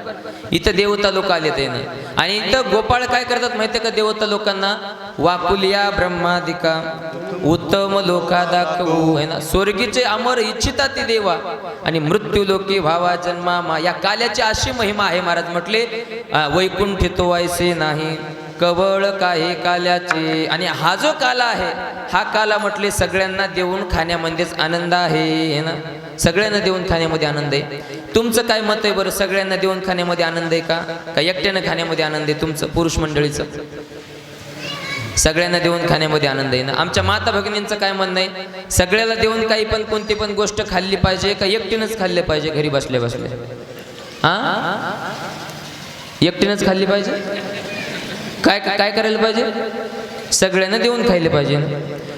इथं देवता लोक आलेत आहे ना. आणि इथं गोपाळ काय करतात माहिती आहे का देवता लोकांना? वाकुलिया ब्रह्मादिका उत्तम लोका दाखवू आहे ना, स्वर्गीचे अमर इच्छिता ती देवा आणि मृत्यू लोकी भावा जन्मा. या काल्याची अशी महिमा आहे महाराज. म्हटले वैकुंठी तो वायसे नाही कवळ काही काल्याचे. आणि हा जो काला आहे हा काला म्हटले सगळ्यांना देऊन खाण्यामध्येच आनंद आहे ना, सगळ्यांना देऊन खाण्यामध्ये आनंद आहे. तुमचं काय मत आहे बरं? सगळ्यांना देऊन खाण्यामध्ये आनंद आहे का एकट्यानं खाण्यामध्ये आनंद आहे तुमचं पुरुष मंडळीचं? सगळ्यांना देऊन खाण्यामध्ये आनंद आहे ना. आमच्या माता भगिनींचं काय म्हणणं आहे? सगळ्याला देऊन काही पण कोणती पण गोष्ट खाल्ली पाहिजे का एकटीनंच खाल्ली पाहिजे घरी बसल्या बसल्या? हा, एकटीनंच खाल्ली पाहिजे? काय काय करायला पाहिजे? सगळ्यांना देऊन खायला पाहिजे.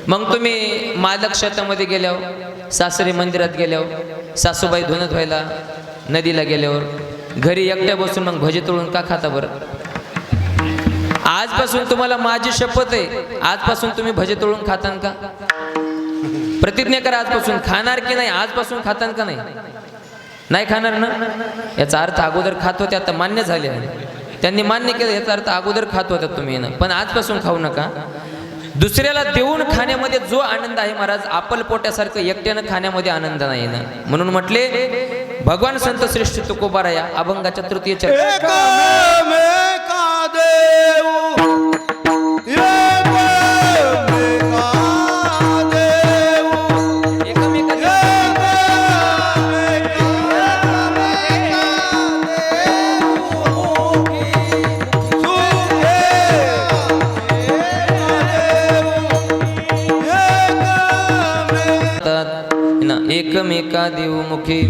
मग तुम्ही मालक शेतामध्ये गेल्यावर, सासरी मंदिरात गेल्यावर, सासूबाई धुणं धुवायला नदीला गेल्यावर घरी एकट्या बसून मग भजे तळून का खाता बरं? आजपासून तुम्हाला माझी शपथ आहे, आजपासून तुम्ही भजे तळून खातान का? प्रतिज्ञा करा आजपासून खाणार की नाही. आजपासून खातान का नाही? नाही खाणार ना. याचा अर्थ अगोदर खात होते, आता मान्य झाले आहे. त्यांनी मान्य केलं, याचा अर्थ अगोदर खात होता तुम्ही ना, पण आजपासून खाऊ नका. दुसऱ्याला देऊन खाण्यामध्ये जो आनंद आहे महाराज, आपल पोट्यासारखं एकट्यानं खाण्यामध्ये आनंद नाही ना. म्हणून म्हटले भगवान संत श्रेष्ठ तुकोबाराया अभंगाच्या तृतीय चरण एकमेका देऊ, एकमेका देऊ, एकमेकांना एकमेका देऊ मुखी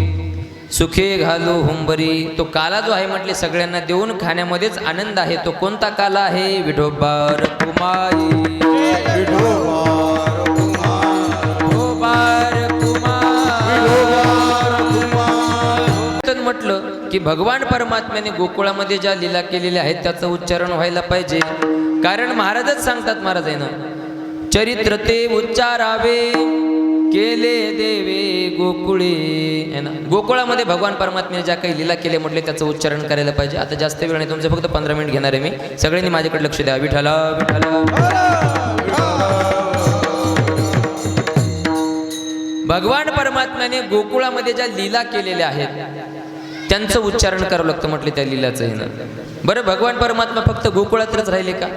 सुखे घालू हुंबरी. तो काला जो आहे म्हटले सगळ्यांना देऊन खाण्यामध्येच आनंद आहे. तो कोणता काला आहे? विठोबार कुमारी, विठोबार कुमार, विठोबार कुमार. म्हटलं की भगवान परमात्म्याने गोकुळामध्ये ज्या लीला केलेल्या आहेत त्याचं उच्चारण व्हायला पाहिजे. कारण महाराजच सांगतात, महाराज आहे ना, चरित्र ते उच्चारावे केले देवे गोकुळे आहे ना. गोकुळामध्ये भगवान परमात्म्याने ज्या काही लीला केल्या म्हटले त्याचं उच्चारण करायला पाहिजे. आता जास्त वेळ नाही, तुमचं फक्त 15 मिनिट घेणार आहे मी. सगळ्यांनी माझ्याकडे लक्ष द्या. विठ्ठला विठ्ठला. भगवान परमात्म्याने गोकुळामध्ये ज्या लीला केलेल्या आहेत त्यांचं उच्चारण करावं लागतं म्हटले त्या लीलाचं आहे ना. बरं, भगवान परमात्मा फक्त गोकुळातच राहिले का?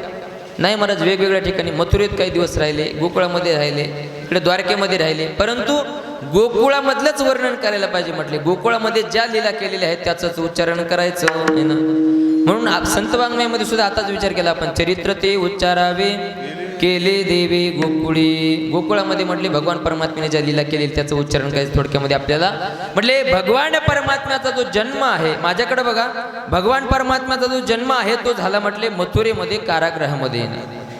नाही महाराज, वेगवेगळ्या ठिकाणी मथुरेत काही दिवस राहिले, गोकुळामध्ये राहिले, इकडे द्वारकेमध्ये राहिले. परंतु गोकुळामधलंच वर्णन करायला पाहिजे म्हटले. गोकुळामध्ये ज्या लीला केलेल्या आहेत त्याचंच उच्चारण करायचं आहे ना. म्हणून संत वाङ्मयामध्ये सुद्धा आताच विचार केला आपण, चरित्र ते उच्चारावे केले देवे गोकुळी. गोकुळामध्ये म्हटले भगवान परमात्म्याने ज्या लीला केली त्याचं उच्चारण काय थोडक्यामध्ये आपल्याला म्हटले भगवान परमात्म्याचा जो जन्म आहे माझ्याकडे बघा, भगवान परमात्म्याचा जो जन्म आहे तो झाला म्हटले मथुरेमध्ये कारागृहामध्ये.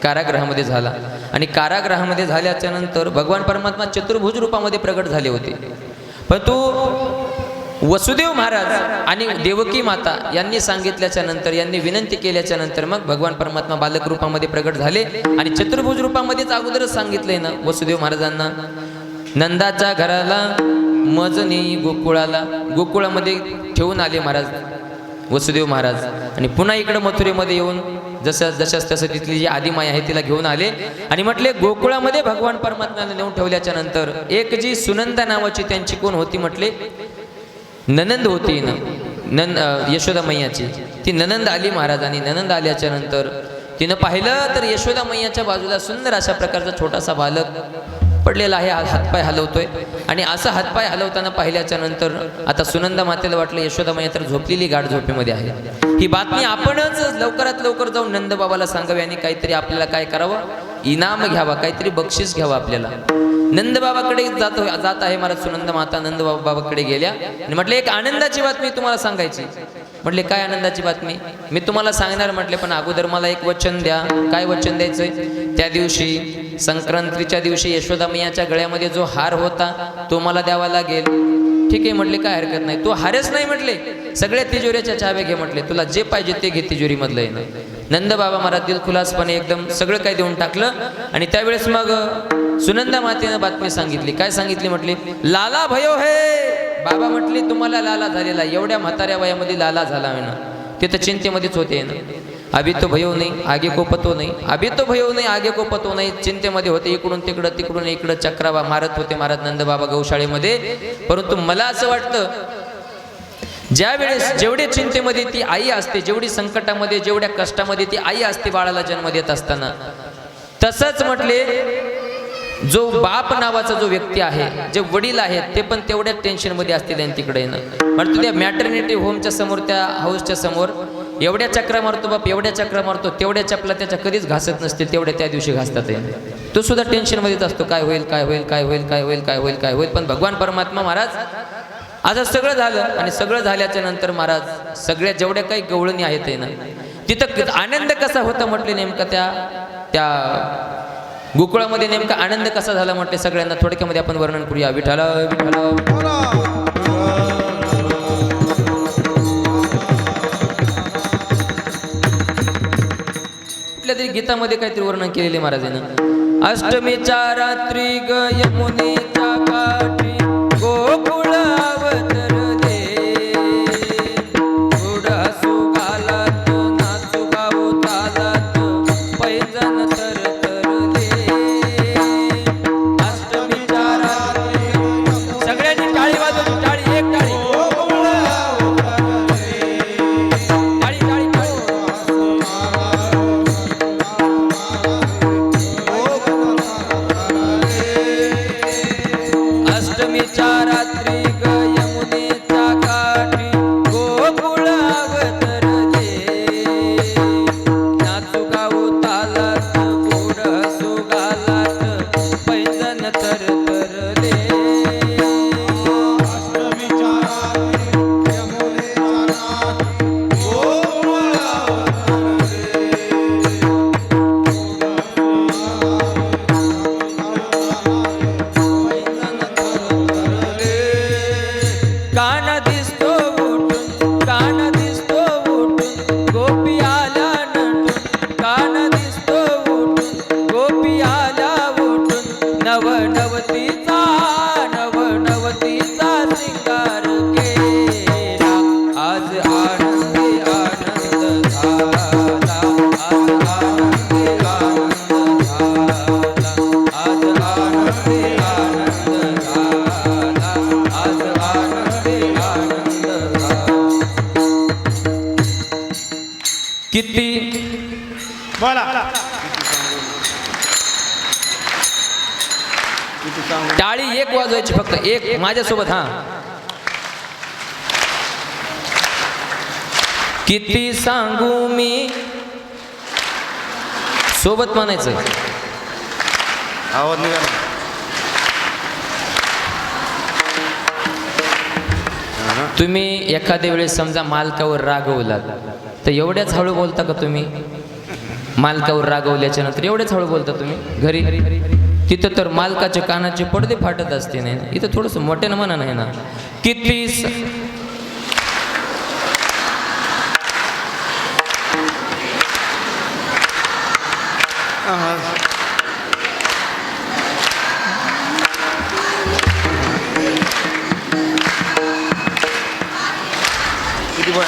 कारागृहामध्ये झाला आणि कारागृहामध्ये झाल्याच्या नंतर भगवान परमात्मा चतुर्भुज रूपामध्ये प्रगट झाले होते. परंतु वसुदेव महाराज आणि देवकी माता यांनी सांगितल्याच्या नंतर, यांनी विनंती केल्याच्या नंतर मग भगवान परमात्मा बालक रूपामध्ये प्रगट झाले आणि चतुर्भुज रूपामध्येच अगोदरच सांगितलंय ना वसुदेव महाराजांना, नंदाच्या घराला मज नेई गोकुळाला. गोकुळामध्ये ठेवून आले महाराज वसुदेव महाराज आणि पुन्हा इकडं मथुरेमध्ये येऊन जशास तसं तिथली जी आदिमाया आहे तिला घेऊन आले आणि म्हटले गोकुळामध्ये भगवान परमात्म्याने नेऊन ठेवल्याच्या नंतर एक जी सुनंदा नावाची त्यांची कोण होती म्हटले ननंद होती ना, यशोदा मैयाची ती ननंद आली महाराज. आणि ननंद आल्याच्या नंतर तिनं पाहिलं तर यशोदा मैयाच्या बाजूला सुंदर अशा प्रकारचा छोटासा बालक पडलेला आहे, हातपाय हलवतोय. आणि असं हातपाय हलवताना पाहिल्याच्या नंतर आता सुनंदा मातेला वाटलं यशोदा मैया तर झोपलेली गाढ झोपेमध्ये आहे. ही बातमी आपणच लवकरात लवकर जाऊन नंदबाबाला सांगावी आणि काहीतरी आपल्याला काय करावं, इनाम घ्यावा, काहीतरी बक्षीस घ्यावं आपल्याला. नंदबाबाकडे जात आहे महाराज. सुनंदा माता नंदबाबाकडे गेल्या आणि म्हटले एक आनंदाची बातमी तुम्हाला सांगायची. म्हटले काय आनंदाची बातमी, मी तुम्हाला सांगणार म्हटले पण अगोदर मला एक वचन द्या. काय वचन द्यायचंय, त्या दिवशी संक्रांतीच्या दिवशी यशोदा मैयाच्या गळ्यामध्ये जो हार होता तो मला द्यावा लागेल. ठीक आहे म्हटले, काय हरकत नाही. तो हारच नाही म्हटले, सगळ्या तिजोरीच्या चाव्या घे म्हटले, तुला जे पाहिजे ते घे तिजोरीमधलं आहे ना. नंदबाबा महाराज दिलखुलासपणे एकदम सगळं काही देऊन टाकलं. आणि त्यावेळेस मग सुनंदा मातेनं बातमी सांगितली. काय सांगितली म्हटली, लाला भयो हे. बाबा म्हटले तुम्हाला लाला झालेला, एवढ्या म्हाताऱ्या वयामध्ये लाला झाला आहे ना. ते तर चिंतेमध्येच होते ना. अभि तो भयो नाही आगे को पतो नाही, अभि तो भयो नाही आगे को पतो नाही. चिंतेमध्ये होते, इकडून तिकडं तिकडून इकडं चक्रावा मारत होते महाराज नंदबाबा गौशाळेमध्ये. परंतु मला असं वाटतं ज्या वेळेस जेवढे चिंतेमध्ये ती आई असते, जेवढी संकटामध्ये जेवढ्या कष्टामध्ये ती आई असते बाळाला जन्म देत असताना, तसंच म्हटले जो बाप नावाचा जो व्यक्ती आहे, जे वडील आहेत ते पण तेवढ्याच टेन्शनमध्ये असतील आणि तिकडे ना. म्हणतो त्या मॅटर्निटी होमच्या समोर, त्या हाऊसच्या समोर एवढ्या चक्रा मारतो बाप, एवढ्या चक्रा मारतो, तेवढ्या चपला त्याच्या कधीच घासत नसतील, तेवढ्या त्या दिवशी घासतात. तो सुद्धा टेन्शनमध्येच असतो, काय होईल काय होईल काय होईल काय होईल काय होईल काय होईल. पण भगवान परमात्मा महाराज असं सगळं झालं आणि सगळं झाल्याच्या नंतर महाराज सगळ्या जेवढ्या काही गवळणी आहेत ना तिथं आनंद कसा होता म्हटले, नेमका त्या गोकुळामध्ये नेमका आनंद कसा झाला म्हटले सगळ्यांना थोडक्यामध्ये आपण वर्णन करूया. विठाला विठाला कुठल्या तरी गीतामध्ये काहीतरी वर्णन केलेले महाराजांना. अष्टमीच्या रात्री ग यमुनेच्या काठी गोकुळ अवतरले, गोड हसू गालात नाचू गाऊ तालात पैजण तरतरले. अष्टमीच्या रात्री सगळ्यांनी टाळी वाजवली, टाळी एक टाळी, टाळी टाळी टाळी. अष्टमीच्या रात्री ग यमुनेच्या काठी गोकुळ अवतरले, नाचू गाऊ तालात गोड हसू गालात पैजण तरतरले. कान दिसतो उठून, कान दिसतो उठून गोपी आल्या नटून, कान दिसतो उठून गोपी आल्या उठून. नवनवतीचा नवनवतीचा सिंगार केला, आज आनंदी आनंद झाला, आज आनंदी आनंद झाला, आज आनंदी आनंद झाला, आज आनंदी आनंद झाला. किती टाळी एक वाजवायची फक्त, एक माझ्यासोबत. हा, किती सांगू मी, सोबत म्हणायचं. आवाज निघाला. तुम्ही एखाद्या वेळेस समजा मालकावर रागवलात तर एवढ्याच हळू बोलता का तुम्ही? मालकावर रागवल्याच्या नंतर एवढ्याच हळू बोलता तुम्ही घरी? तिथं तर मालकाच्या कानाचे पडदे फाटत असते नाही, इथं थोडंसं मोठ्यानं म्हणा नाही ना. किती किती बाय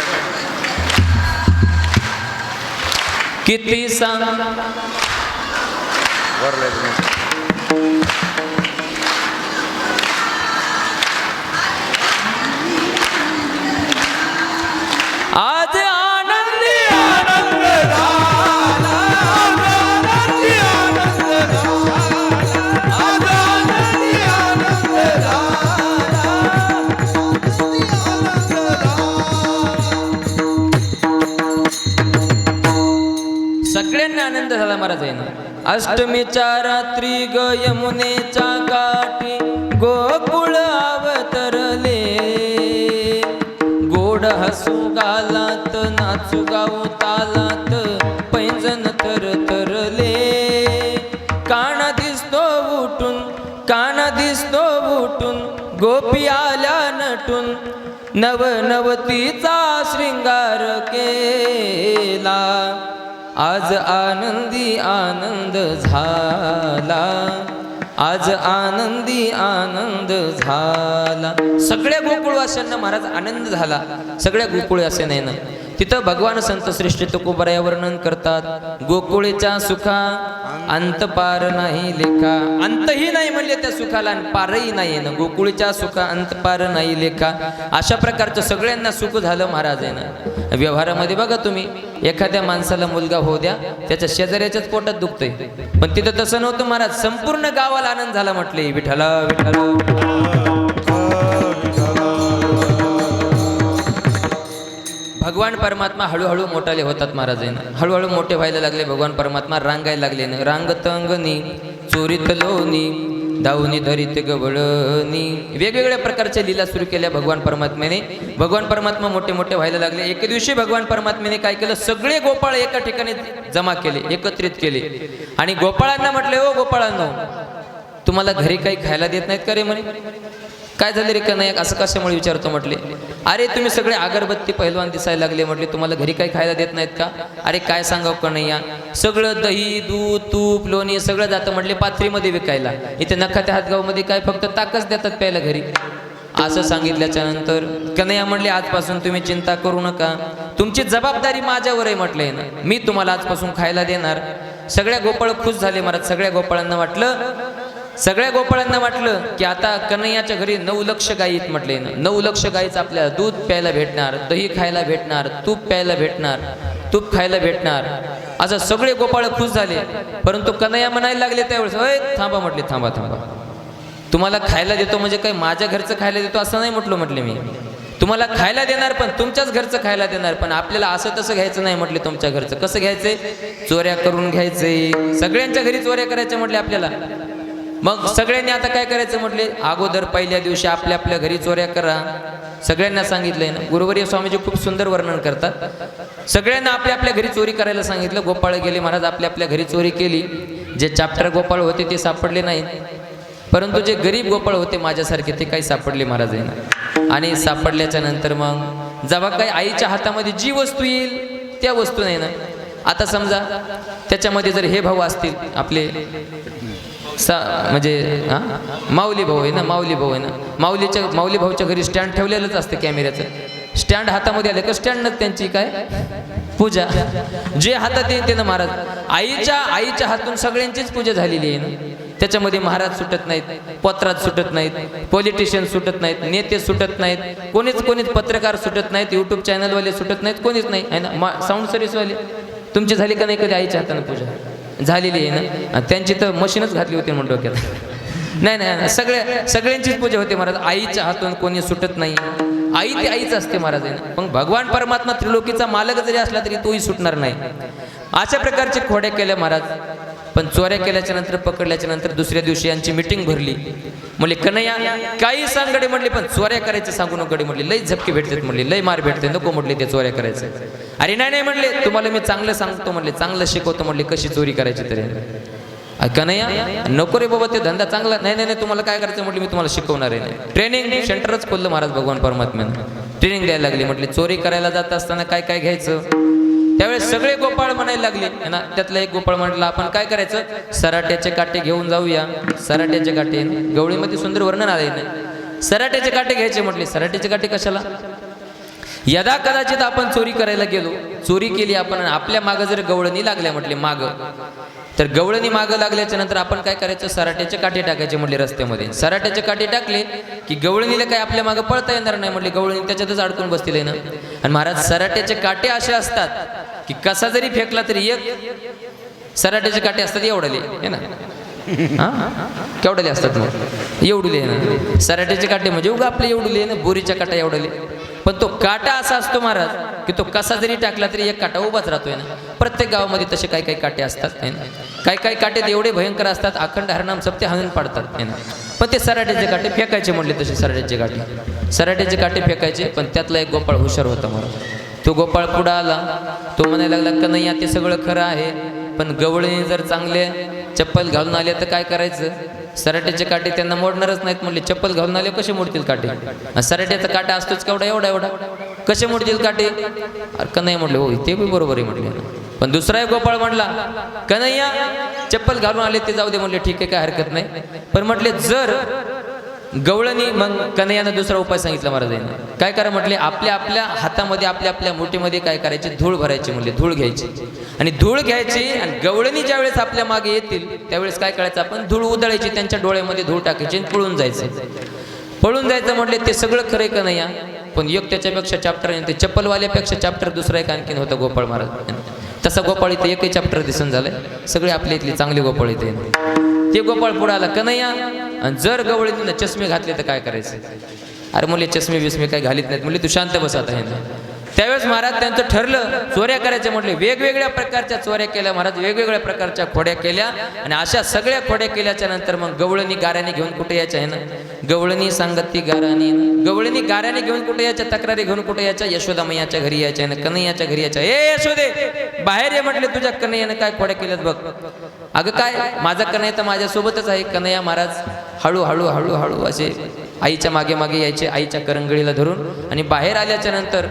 किती सांग वरला आज आनंदी आनंद झाला, आनंदी आनंद झाला, आज आनंदी आनंद झाला, आनंदी आनंद झाला. सगळ्यांना आनंद झाला महाराज आहे ना. अष्टमीच्या रात्री ग यमुनेच्या काठी गोकुळ अवतरले, गोड हसू गालात नाचू गाऊ तालात पैंजन तरतरले. काना दिसतो उठून गोपी आल्या नटून, नवनवतीचा श्रृंगार केला. आज आनंदी आनंद झाला, आज आनंदी आनंद झाला. सगळ्या गोकुळवासियांना महाराज आनंद झाला. सगळ्या गोकुळवासियांना तिथं भगवान संत श्रेष्ठ तुकोबराया वर्णन करतात. गोकुळेच्या सुखा अंत पार नाही लेखा. अंतही नाही म्हणले त्या सुखाला आणि पारही नाही ना. गोकुळेच्या सुखा अंत पार नाही लेखा. अशा प्रकारचं सगळ्यांना सुख झालं महाराज आहे ना. व्यवहारामध्ये बघा तुम्ही, एखाद्या माणसाला मुलगा होऊ द्या, त्याच्या शेजाऱ्याच्याच पोटात दुखतंय, पण तिथं तसं नव्हतं महाराज. संपूर्ण गावाला आनंद झाला म्हटले विठ्ठला विठ्ठला. भगवान परमात्मा हळूहळू मोठाले होतात महाराज आहे ना. हळूहळू मोठे व्हायला लागले भगवान परमात्मा. रांगायला लागले ना. रांगत अंगणी चोरीत लोणी दाऊनी धरीत गवळणी. वेगवेगळ्या प्रकारच्या लीला सुरू केल्या भगवान परमात्म्याने. भगवान परमात्मा मोठे मोठे व्हायला लागले. एके दिवशी भगवान परमात्म्याने काय केलं, सगळे गोपाळ एका ठिकाणी जमा केले, एकत्रित केले आणि गोपाळांना म्हटले, ओ गोपाळांनो, तुम्हाला घरी काही खायला देत नाहीत का रे म्हणे? काय झालं रे कन्हैया, असं कशामुळे विचारतो म्हटले. अरे तुम्ही सगळे अगरबत्ती पहिलवान दिसायला लागले म्हटले, तुम्हाला घरी काही खायला देत नाहीत का? अरे काय सांगावं कन्हैया, सगळं दही दूध तूप लोणी सगळं जातं म्हटले पाथरीमध्ये विकायला. इथे नखात्या हातगावमध्ये काय फक्त ताकच देतात प्यायला घरी. असं सांगितल्याच्या नंतर कन्हैया म्हणले, आजपासून तुम्ही चिंता करू नका, तुमची जबाबदारी माझ्यावर आहे म्हटले ना. मी तुम्हाला आजपासून खायला देणार. सगळ्या गोपाळ खुश झाले महाराज. सगळ्या गोपाळांना वाटलं की आता कन्हैयाच्या घरी 9 लक्ष गायी आहेत म्हटले ना. 9 लक्ष गायीचं आपल्याला दूध प्यायला भेटणार, दही खायला भेटणार, तूप प्यायला भेटणार, तूप खायला भेटणार. असं सगळे गोपाळ खुश झाले. परंतु कन्हैया म्हणायला लागले त्यावेळेस, अय थांबा म्हटले, थांबा थांबा, तुम्हाला खायला देतो म्हणजे काय माझ्या घरचं खायला देतो असं नाही म्हटले मी. तुम्हाला खायला देणार पण तुमच्याच घरचं खायला देणार, पण आपल्याला असं तसं घ्यायचं नाही म्हटले. तुमच्या घरचं कसं घ्यायचंय? चोऱ्या करून घ्यायचंय. सगळ्यांच्या घरी चोऱ्या करायच्या म्हटले आपल्याला. मग सगळ्यांनी आता काय करायचं म्हटले, अगोदर पहिल्या दिवशी आपल्या आपल्या घरी चोऱ्या करा. सगळ्यांना सांगितलंय ना. गुरुवर्य स्वामीजी खूप सुंदर वर्णन करतात. सगळ्यांना आपल्या आपल्या घरी चोरी करायला सांगितलं. गोपाळ गेले महाराज, आपल्या आपल्या घरी चोरी केली. जे चॅप्टर गोपाळ होते ते सापडले नाहीत, परंतु जे गरीब गोपाळ होते माझ्यासारखे ते काही सापडले महाराज आहे ना. आणि सापडल्याच्या नंतर मग जेव्हा काही आईच्या हातामध्ये जी वस्तू येईल त्या वस्तू नाही ना. आता समजा त्याच्यामध्ये जर हे भाऊ असतील आपले म्हणजे माऊली भाऊ आहे ना, माऊली भाऊ आहे ना. माऊली भाऊच्या घरी स्टँड ठेवलेलंच असतं कॅमेऱ्याचं. स्टँड हातामध्ये आलं का स्टँड त्यांची काय पूजा, जे हातात येते ना महाराज. आईच्या हातून सगळ्यांचीच पूजा झालेली आहे ना. त्याच्यामध्ये महाराज सुटत नाहीत, पत्रात सुटत नाहीत, पॉलिटिशियन सुटत नाहीत, नेते सुटत नाहीत, कोणीच पत्रकार सुटत नाहीत, यूट्यूब चॅनलवाले सुटत नाहीत, कोणीच नाही आहे ना. साऊंड सर्व्हिसवाले तुमची झाली का नाही कधी आईच्या हाताने पूजा? झालेली आहे ना. त्यांची तर मशीनच घातली होती म्हणून डोक्यात. नाही, सगळ्यांचीच पूजा होते महाराज. आईच्या हातून कोणी सुटत नाही. आई ती आईच असते महाराज आहे ना. पण भगवान परमात्मा त्रिलोकीचा मालक जरी असला तरी तोही सुटणार नाही. अशा प्रकारचे खोड्या केल्या महाराज. पण चोऱ्या केल्याच्या नंतर पकडल्याच्या नंतर दुसऱ्या दिवशी यांची मीटिंग भरली. म्हणले कन्हैया काही सांग गडे म्हटले, पण चोऱ्या करायचं सांगू नको गडे म्हटले, लई झपके भेटतात म्हटले, लई मार भेटते, नको म्हटले ते चोऱ्या करायचं. अरे नाही नाही म्हटले, तुम्हाला मी चांगलं सांगतो म्हटले, चांगलं शिकवतो म्हटले कशी चोरी करायची. तरी कन्हैया नको रे बाबा, ते धंदा चांगला नाही. नाही तुम्हाला काय करायचं म्हटलं, मी तुम्हाला शिकवणार आहे. ट्रेनिंग सेंटरच खोललं महाराज भगवान परमात्म्यानं, ट्रेनिंग द्यायला लागली. म्हटले चोरी करायला जात असताना काय काय घ्यायचं. त्यावेळेस सगळे गोपाळ म्हणायला लागले ना. त्यातला एक गोपाळ म्हटला, आपण काय करायचं, सराट्याचे काटे घेऊन जाऊया. सराट्याचे काटे गवळीमध्ये सुंदर वर्णन आले नाही. सराट्याचे काटे घ्यायचे म्हटले. सराट्याचे काटे कशाला, यदा कदाचित आपण चोरी करायला गेलो, चोरी केली आपण, आपल्या मागं जर गवळणी लागल्या म्हटले मागं, तर गवळणी मागं लागल्याच्या नंतर आपण काय करायचं, सराट्याचे काटे टाकायचे म्हटले रस्त्यामध्ये. सराट्याचे काटे टाकले की गवळणीला काय आपल्या मागं पळता येणार नाही म्हटले, गवळणी त्याच्यातच अडकून बसतील ना. आणि महाराज सराट्याचे काटे असे असतात की कसा जरी फेकला तरी एक सराट्याचे काटे असतात एवढले आहे ना. केवढले असतात मग, एवढले ना सराट्याचे काटे, म्हणजे उगा आपले एवढले ना, बोरीच्या काटा एवढले. पण तो काटा असा असतो महाराज की तो कसा जरी टाकला तरी एक काटा उभाच राहतोय ना. प्रत्येक गावामध्ये तसे काही काही काटे असतात आहे ना. काही काही काटे एवढे भयंकर असतात, अखंड हरनाम सप्ते हाणून पाडतात आहे ना. पण ते सराट्याचे काटे फेकायचे म्हटले, तसे सराट्याचे काटे फेकायचे. पण त्यातला एक गोपाळ हुशार होता महाराज. तो गोपाळ पुढं आला, तो म्हणायला लागला, कन्हैया ते सगळं खरं आहे, पण गवळणी जर चांगले चप्पल घालून आले तर काय करायचं. सराट्याचे काटे त्यांना मोडणारच नाहीत म्हणले, चप्पल घालून आले कसे मोडतील काटे. सराट्याचा काटा असतोच केवढा, एवढा एवढा, कसे मोडतील काटे. अरे कन्हैया म्हटले, हो ते बी बरोबर आहे म्हटले. पण दुसरा एक गोपाळ म्हटला, कन्हैया चप्पल घालून आले ते जाऊ दे म्हणले, ठीक आहे काय हरकत नाही. पण म्हटले जर गवळणी, मग कन्हैयानं दुसरा उपाय सांगितला महाराजांनी. काय करा म्हटले, आपल्या आपल्या हातामध्ये आपल्या आपल्या मुठीमध्ये काय करायचे, धूळ भरायची म्हणले, धूळ घ्यायची. आणि धूळ घ्यायची आणि गवळणी ज्या वेळेस आपल्या मागे येतील त्यावेळेस काय करायचं, आपण धूळ उधळायची, त्यांच्या डोळ्यामध्ये धूळ टाकायची आणि पळून जायचं म्हटले. ते सगळं खरंय कन्हैया, पण एक त्याच्यापेक्षा चॅप्टर आहे, ते चप्पलवाल्यापेक्षा चॅप्टर दुसरा एक आणखीन होता गोपाळ महाराज. तसा गोपाळ इथे एकही चॅप्टर दिसून झालंय, सगळे आपल्या इथले चांगले गोपाळ इथे. ते गोपाळ पुढे आला, कन्हैया आणि जर गवळीनं चष्मे घातले तर काय करायचं. अरे मुले चष्मे बिस्मे काय घालीत नाहीत म्हणले, तू शांत बस आता हे. त्यावेळेस महाराज त्यांचं ठरलं चोऱ्या करायच्या म्हटले. वेगवेगळ्या प्रकारच्या चोऱ्या केल्या महाराज, वेगवेगळ्या प्रकारच्या खोड्या केल्या. आणि अशा सगळ्या खोड्या केल्याच्या नंतर मग गवळणी गाऱ्याने घेऊन कुठे यायच्या आहे ना. गवळणी सांगत ती गाराने, गवळणी गाऱ्याने घेऊन कुठे यायच्या, तक्रारी घेऊन कुठे यायच्या, यशोदा मैयाच्या घरी यायच्या ना, कन्हैयाच्या घरी यायच्या. ए यशोदे बाहेर ये म्हटले, तुझ्या कन्हैयानं काय खोड्या केल्यात बघ. अगं काय, माझा कन्हैया तर माझ्यासोबतच आहे. कन्हैया महाराज हळूहळू हळूहळू असे आईच्या मागे मागे यायचे, आईच्या करंगळीला धरून. आणि बाहेर आल्याच्या नंतर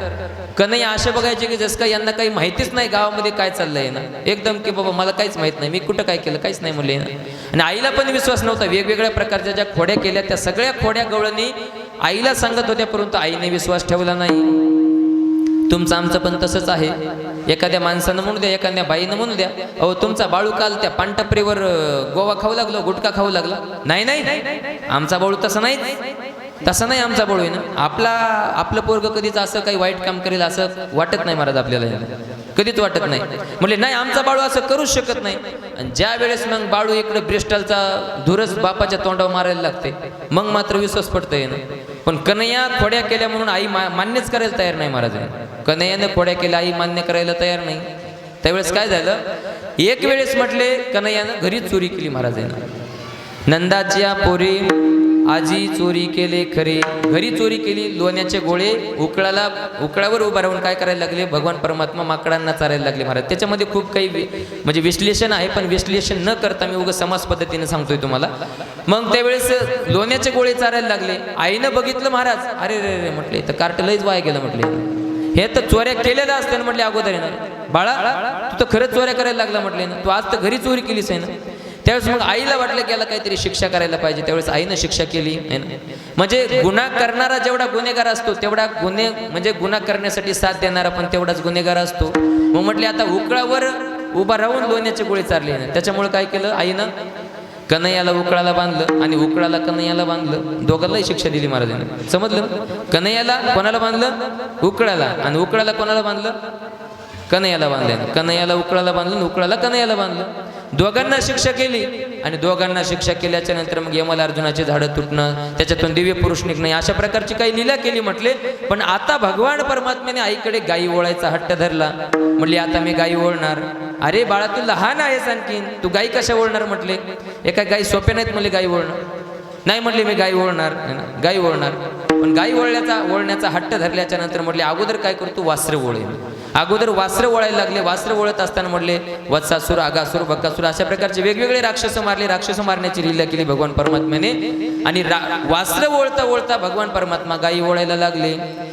कन्हैया असे बघायचे की जसं काही यांना काही माहितीच नाही गावामध्ये काय चाललंय ना. एकदम की बाबा मला काहीच माहित नाही, मी कुठं काय केलं काहीच नाही म्हणले ना. आणि आईला पण विश्वास नव्हता. वेगवेगळ्या प्रकारच्या ज्या खोड्या केल्या त्या सगळ्या खोड्या गवळणी आईला सांगत होत्या, परंतु आईने विश्वास ठेवला नाही. तुमचं आमचं पण तसंच आहे. एखाद्या माणसानं म्हणू द्या, एखाद्या बाईनं म्हणू द्या, अहो तुमचा बाळू काल त्या पानटपरीवर गोवा खाऊ लागलो, गुटखा खाऊ लागला. नाही नाही आमचा बाळू तसं नाही, तसं नाही आमचा बाळू आहे ना. आपलं पोरग कधीच असं काही वाईट काम करेल असं वाटत नाही महाराज आपल्याला, कधीच वाटत नाही. म्हणजे नाही आमचा बाळू असं करूच शकत नाही. आणि ज्या वेळेस मग बाळू इकडे ब्रिस्टलचा धुरच बापाच्या तोंडावर मारायला लागते, मग मात्र विश्वास पडतंय ना. पण कन्हैया खोड्या केल्या म्हणून आई मान्यच करायला तयार नाही महाराज. कन्हैयानं खोड्या केल्या, आई मान्य करायला तयार नाही. त्यावेळेस काय झालं, एक वेळेस म्हटले कन्हैयानं घरीच चोरी केली महाराजांना. नंदाच्या पोरी आजी चोरी केले खरे, घरी चोरी केली. लोण्याचे गोळे उकळावर उभा राहून काय करायला लागले, भगवान परमात्मा माकडांना चारायला लागले महाराज. त्याच्यामध्ये खूप काही म्हणजे विश्लेषण आहे, पण विश्लेषण न करता मी उगाच समाज पद्धतीने सांगतोय तुम्हाला. मग त्यावेळेस लोण्याचे गोळे चारायला लागले. आईनं बघितलं महाराज, अरे रे रे म्हटले तर कार्ट लयच वाया गेलं म्हटले, हे तर चोऱ्या केलेल्या असत्या म्हटले अगोदर आहे ना. बाळा तू तर खरंच चोऱ्या करायला लागला म्हटले ना, तू आज तर घरी चोरी केलीस आहे ना. त्यावेळेस मग आईला वाटलं की याला काहीतरी शिक्षा करायला पाहिजे. त्यावेळेस आईनं शिक्षा केली. म्हणजे गुन्हा करणारा जेवढा गुन्हेगार असतो तेवढा म्हणजे गुन्हा करण्यासाठी साथ देणारा पण तेवढाच गुन्हेगार असतो. मग म्हटले आता उकळावर उभा राहून लोण्याचे गोळे चारले ना. त्याच्यामुळे काय केलं, आईनं कन्हैयाला उकळाला बांधलं आणि उकळाला कन्हैयाला बांधलं. दोघांनाही शिक्षा दिली महाराजांनी. समजलं, कन्हैयाला कोणाला बांधलं, उकळाला, आणि उकळाला कोणाला बांधलं, कन्हैयाला बांधलं. कन्हैयाला उकळाला बांधलं, उकळाला कन्हैयाला बांधलं. दोघांना शिक्षा केली. आणि दोघांना शिक्षा केल्याच्या नंतर मग यमला अर्जुनाची झाडं तुटणं, त्याच्यातून दिव्य पुरुष निघणं, अशा प्रकारची काही लीला केली म्हटले. पण आता भगवान परमात्म्याने आईकडे गायी ओळायचा हट्ट धरला. म्हणली आता मी गायी ओळणार. अरे बाळा तू लहान आहेस आणखीन, तू गाई कशा ओळणार म्हटले. एका गाई सोप्या नाहीत म्हणले गाई ओळणं. नाही म्हटले मी गाई ओळणार, गाई ओळणार. पण गाई ओळण्याचा हट्ट धरल्याच्या नंतर म्हटले अगोदर काय करतो, वासरे ओळेल. अगोदर वासरं ओळायला लागले. वासरं ओळत असताना म्हटले वत्सासूर, आगासूर, बक्कासूर अशा प्रकारचे वेगवेगळे राक्षस मारले. राक्षस मारण्याची लीला केली भगवान परमात्म्याने. आणि वासरं ओळता ओळता भगवान परमात्मा गायी ओळायला लागले.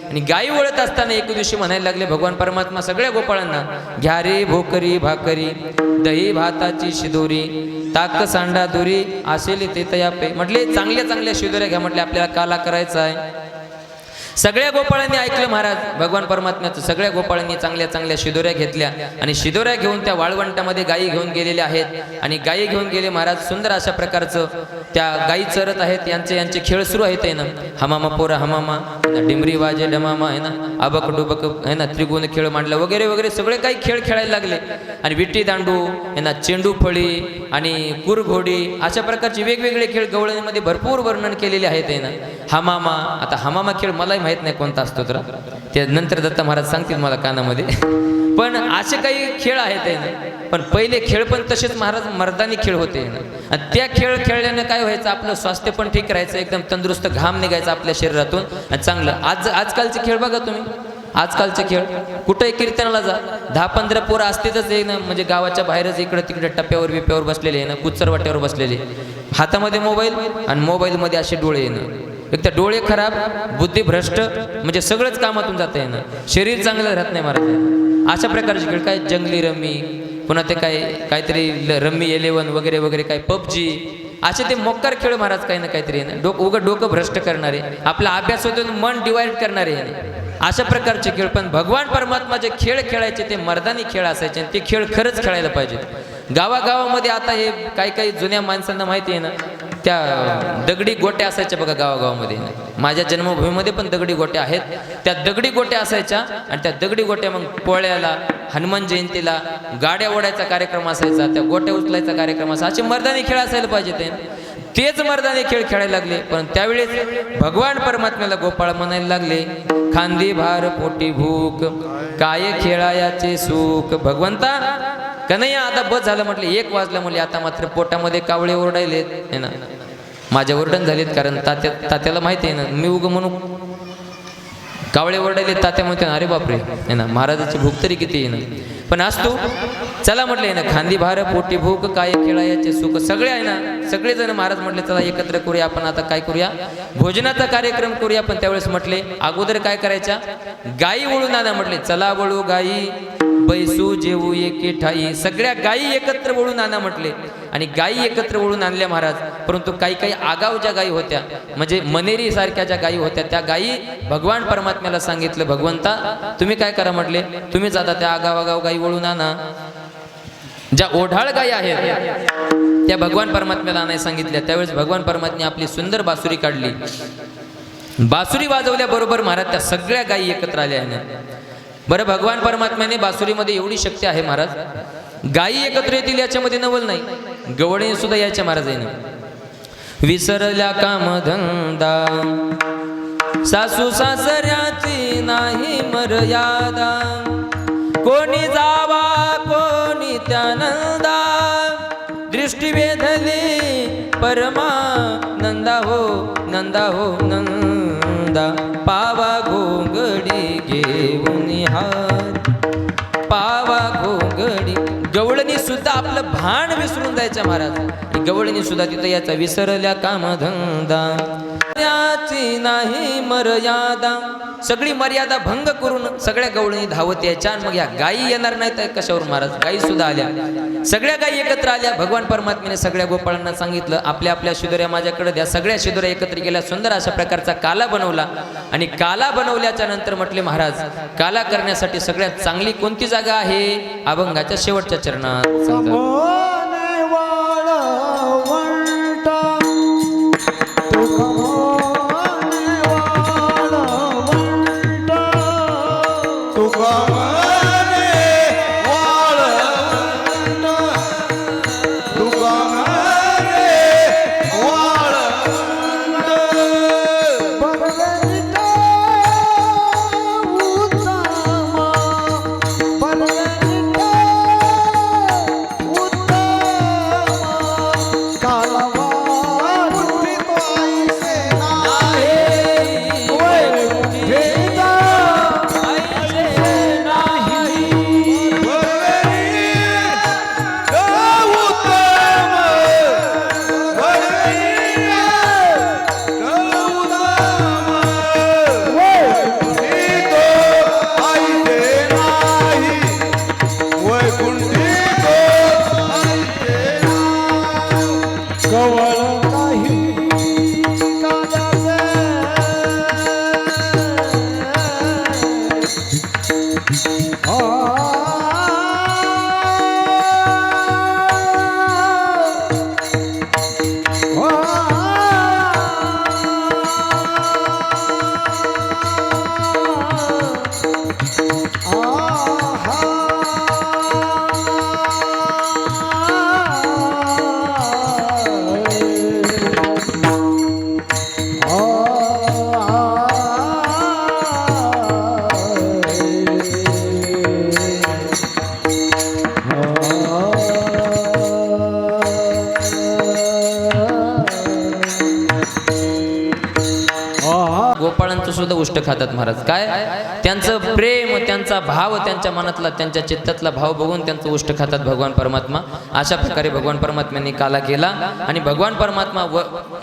आणि गायी ओळत असताना एक दिवशी म्हणायला लागले भगवान परमात्मा सगळ्या गोपाळांना, घ्या रे भोकरी भाकरी, दही भाताची शिदोरी, ताक सांडा दोरी, असेल ते तया पे. म्हटले चांगल्या चांगल्या शिदोऱ्या घ्या म्हटले, आपल्याला काला करायचा आहे. सगळ्या गोपाळांनी ऐकलं महाराज भगवान परमात्म्याचं. सगळ्या गोपाळांनी चांगल्या चांगल्या शिदोऱ्या घेतल्या आणि शिदोऱ्या घेऊन त्या वाळवंटामध्ये गायी घेऊन गेलेल्या आहेत. आणि गायी घेऊन गेले महाराज. सुंदर अशा प्रकारचं त्या गायी चरत आहेत. यांचे खेळ सुरू आहेत आहे ना. हमामा पोरा हमामा, डिमरी वाजे डमामा आहे ना, अबक डुबक आहे ना, त्रिगुण खेळ मांडला वगैरे वगैरे सगळे काही खेळ खेळायला लागले. आणि विट्टी दांडू आहे ना, चेंडू फळी आणि कुरघोडी अशा प्रकारचे वेगवेगळे खेळ गवळणीमध्ये भरपूर वर्णन केलेले आहेत आहे ना. हमामा, आता हमामा खेळ मलाही माहित नाही कोणता असतो, तर ते नंतर दत्ता महाराज सांगतील मला कानामध्ये. पण असे काही खेळ आहेत ना. पण पहिले खेळ पण तसेच महाराज मर्दानी खेळ होते ना. आणि त्या खेळ खेळल्यानं काय व्हायचं, आपलं स्वास्थ्य पण ठीक राहायचं, एकदम तंदुरुस्त घाम निघायचा आपल्या शरीरातून आणि चांगलं. आजकालचे खेळ बघा तुम्ही, आजकालचे खेळ कुठेही कीर्तनाला जा 10-15 पोरं असतेच आहे ना. म्हणजे गावाच्या बाहेरच इकडे तिकडे टप्प्यावर बिप्यावर बसलेले आहे ना, कुचरवाट्यावर बसलेले, हातामध्ये मोबाईल आणि मोबाईलमध्ये असे डोळे येणं. एक तर डोळे खराब, बुद्धी भ्रष्ट, म्हणजे सगळंच कामातून जातं आहे ना. शरीर चांगलं राहत नाही महाराज. अशा प्रकारचे खेळ काय जंगली रम्मी, पुन्हा ते काहीतरी रम्मी 11 वगैरे वगैरे, काय पबजी, असे ते मोक्कार खेळ महाराज काही ना काहीतरी आहे ना. डोकं भ्रष्ट करणारे, आपला अभ्यास होतो मन डिवाइड करणारे आहे. अशा प्रकारचे खेळ. पण भगवान परमात्मा जे खेळ खेळायचे ते मर्दानी खेळ असायचे. ते खेळ खरंच खेळायला पाहिजेत. गावागावामध्ये आता हे काही जुन्या माणसांना माहिती आहे ना, त्या दगडी गोट्या असायच्या बघा गावागावामध्ये. माझ्या जन्मभूमीमध्ये पण दगडी गोट्या आहेत. त्या दगडी गोट्या असायच्या आणि त्या दगडी गोट्या मग पोळ्याला, हनुमान जयंतीला गाड्या ओढायचा कार्यक्रम असायचा, त्या गोट्या उचलायचा कार्यक्रम असायचा. असे मर्दानी खेळ असायला पाहिजे. तेच मर्दानी खेळ खेळायला लागले. पण त्यावेळेस भगवान परमात्म्याला गोपाळ म्हणायला लागले, खांदी भार पोटी भूक, काय खेळायाचे सुख. भगवंता कन्हैया आता बस झालं म्हटले, 1 वाजलं म्हटले, आता मात्र पोटामध्ये कावळे ओरडायलेत है ना. माझ्या ओरडण झालेत, कारण तात्याला माहिती आहे ना, मी उग म्हणून कावळे ओरडायले. तात्या म्हणते अरे बापरे है ना, महाराजाची भूक तरी किती आहे ना. पण असतो चला म्हटले ना, खांदी भार पोटी भूक, काय खेळायाचे सुख. सगळे आहे ना, सगळेजण महाराज म्हटले चला एकत्र करूया, आपण आता काय करूया, भोजनाचा कार्यक्रम करूया. पण त्यावेळेस म्हटले अगोदर काय करायच्या, गायी वळून आणा म्हटले. चला वळू गायी, बैसू जेवू एके ठाई. सगळ्या गायी एकत्र वळून आणा म्हटले. आणि गायी एकत्र वळून आणल्या महाराज. परंतु काही आगाव ज्या गायी होत्या, म्हणजे मनेरी सारख्या ज्या गायी होत्या, त्या गायी भगवान परमात्म्याला सांगितलं, भगवंता तुम्ही काय करा म्हटले, तुम्हीच आता त्या आगाव गायी वळून आणा. ज्या ओढाळ गायी आहेत त्या भगवान परमात्म्याला आणायला सांगितल्या. त्यावेळेस भगवान परमात्म्याने आपली सुंदर बासुरी काढली. बासुरी वाजवल्याबरोबर महाराज त्या सगळ्या गायी एकत्र आल्या आहे. बरं, भगवान परमात्म्याने बासुरीमध्ये एवढी शक्ती आहे महाराज, गायी एकत्र येतील याच्यामध्ये नवल नाही, गवळणी सुद्धा यायच्या महाराज आहे ना. विसरल्या कामधंदा, सासू सासऱ्याची नाही मर्यादा, कोणी जावा कोणी त्यानंदा, दृष्टी वेधली परमा नंदा हो नंदा, पावा घोंगडी घेऊन हात, पावा घोंगडी. गवळणी सुद्धा आपलं भान विसरून जायचं महाराज. गवळणी सुद्धा तिथं याचा, विसरल्या कामधंदा, याची नाही मर्यादा. सगळी मर्यादा भंग करून सगळ्या गवळणी धावत यायच्या. मग या गायी येणार नाहीत कशावर महाराज, गायी सुद्धा आल्या. सगळ्या गायी एकत्र आल्या. भगवान परमात्म्याने सगळ्या गोपाळांना सांगितलं, आपल्या आपल्या शिदोऱ्या माझ्याकडे द्या. सगळ्या शिदोऱ्या एकत्र केल्या. सुंदर अशा प्रकारचा काला बनवला. आणि काला बनवल्याच्या नंतर म्हटले महाराज, काला करण्यासाठी सगळ्यात चांगली कोणती जागा आहे, अभंगाच्या शेवटच्या चरणात गोपाळांचं सुद्धा उष्ट खातात महाराज. काय त्यांचं प्रेम, त्यांचा भाव, त्यांच्या मनातला त्यांच्या चित्तातला भाव बघून त्यांचं उष्ट खातात भगवान परमात्मा. अशा प्रकारे भगवान परमात्म्यांनी काला केला आणि भगवान परमात्मा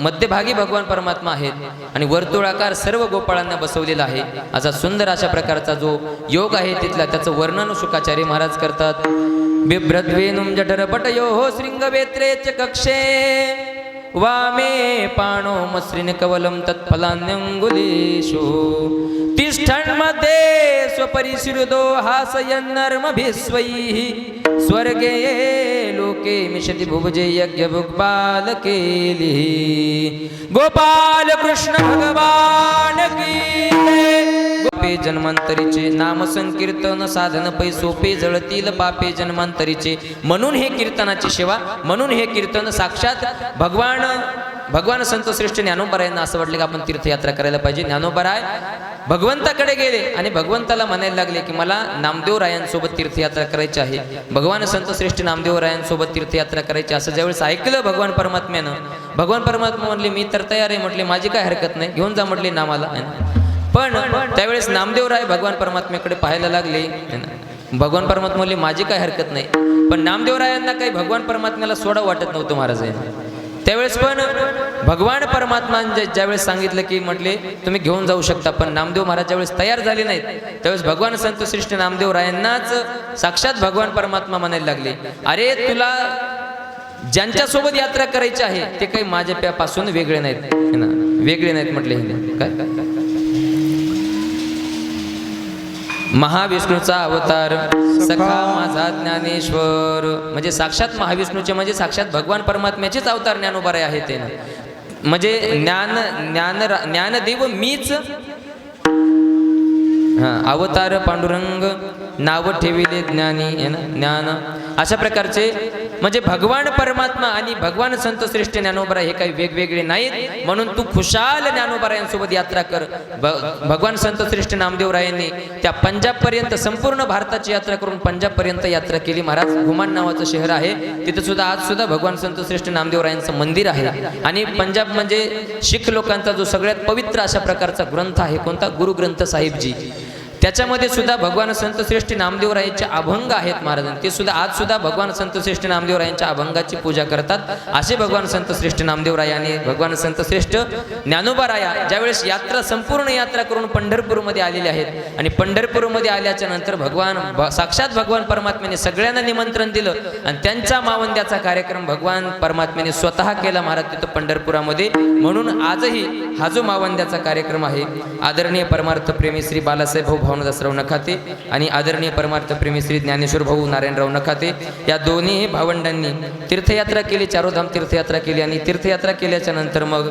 मध्यभागी भगवान परमात्मा आहेत आणि वर्तुळाकार सर्व गोपाळांना बसवलेला आहे. असा सुंदर अशा प्रकारचा जो योग आहे तिथला त्याचं वर्णन शुकाचार्य महाराज करतात. बिभ्रद्वेनुं जठरपटयोः शृंगवेत्रे च कक्षे वामे पाणो मसृण कवलं तत्फलान्यंगुलीषु तिष्ठन् मध्ये स्वपरिशिरुदो हासयन्नर्मभिस्वैः स्वर्गे लोके मिषति भुवजे यज्ञभुग्बालकेलिः. गोपाल कृष्ण भगवान की गोपे जन्मांतरीचे नाम संकीर्तन साधन पै सोपे जळतील पापे जन्मांतरीचे. म्हणून हे कीर्तनाची सेवा, म्हणून हे कीर्तन साक्षात भगवान संत श्रेष्ठ ज्ञानोबरायांना असं वाटलं की आपण तीर्थयात्रा करायला पाहिजे. ज्ञानोबराय भगवंताकडे गेले आणि भगवंताला म्हणायला लागले की मला नामदेवरायांसोबत तीर्थयात्रा करायची आहे. भगवान संत श्रेष्ठ नामदेवरायांसोबत तीर्थयात्रा करायची असं ज्यावेळेस ऐकलं भगवान परमात्म्यानं, भगवान परमात्मा म्हणले मी तर तयार आहे. म्हटले माझी काय हरकत नाही, घेऊन जा म्हटले नामाला. पण त्यावेळेस नामदेवराय भगवान परमात्म्याकडे पाहायला लागले. भगवान परमात्मा म्हणले माझी काय हरकत नाही. पण नामदेवरायांना काही भगवान परमात्म्याला सोडा वाटत नव्हतं महाराज. त्यावेळेस पण भगवान परमात्माने ज्यावेळेस सांगितलं की म्हटले तुम्ही घेऊन जाऊ शकता, पण नामदेव महाराज ज्यावेळेस तयार झाले नाहीत त्यावेळेस भगवान संत श्रेष्ठ नामदेवरायांनाच साक्षात भगवान परमात्मा म्हणायला लागले अरे तुला ज्यांच्यासोबत यात्रा करायची आहे ते काही माझ्यापासून वेगळे नाहीत, वेगळे नाहीत म्हटले. काय महाविष्णूचा अवतार सखा माझा ज्ञानेश्वर, म्हणजे साक्षात महाविष्णूचे म्हणजे साक्षात भगवान परमात्म्याचेच अवतार ज्ञानोबराय आहे ते. म्हणजे ज्ञानदेव मीच. अवतार पांडुरंग नाव ठेविले ज्ञानी ज्ञान. अशा प्रकारचे म्हणजे भगवान परमात्मा आणि भगवान संत श्रेष्ठ ज्ञानोबराय हे काही वेगवेगळे नाहीत. म्हणून तू खुशाल ज्ञानोबरायांसोबत यात्रा कर. भगवान संत श्रेष्ठ नामदेवरायांनी त्या पंजाब पर्यंत संपूर्ण भारताची यात्रा करून पंजाब पर्यंत यात्रा केली महाराज. घुमान नावाचं शहर आहे तिथे सुद्धा आज सुद्धा भगवान संत श्रेष्ठ नामदेवरायांचं मंदिर आहे. आणि पंजाब म्हणजे शीख लोकांचा जो सगळ्यात पवित्र अशा प्रकारचा ग्रंथ आहे कोणता, गुरु ग्रंथ साहिबजी. त्याच्यामध्ये सुद्धा भगवान संत श्रेष्ठ नामदेवरायांचे अभंग आहेत महाराज. ते सुद्धा आज सुद्धा भगवान संत श्रेष्ठ नामदेवरायांच्या अभंगाची पूजा करतात. असे भगवान संत श्रेष्ठ नामदेवराय आणि भगवान संत श्रेष्ठ ज्ञानोबराया ज्यावेळेस यात्रा संपूर्ण यात्रा करून पंढरपूरमध्ये आलेले आहेत आणि पंढरपूरमध्ये आल्याच्या नंतर साक्षात भगवान परमात्म्याने सगळ्यांना निमंत्रण दिलं आणि त्यांचा मावंद्याचा कार्यक्रम भगवान परमात्म्याने स्वतः केला महाराज तिथं पंढरपुरामध्ये. म्हणून आजही हा जो मावंद्याचा कार्यक्रम आहे आदरणीय परमार्थ प्रेमी श्री बालासाहेब भाऊ भावनदासराव नखाते आणि आदरणीय परमार्थ प्रेमी श्री ज्ञानेश्वर भाऊ नारायणराव नखाते या दोन्ही भावंडांनी तीर्थयात्रा केली, चारोधाम तीर्थयात्रा केली. आणि तीर्थयात्रा केल्याच्या नंतर मग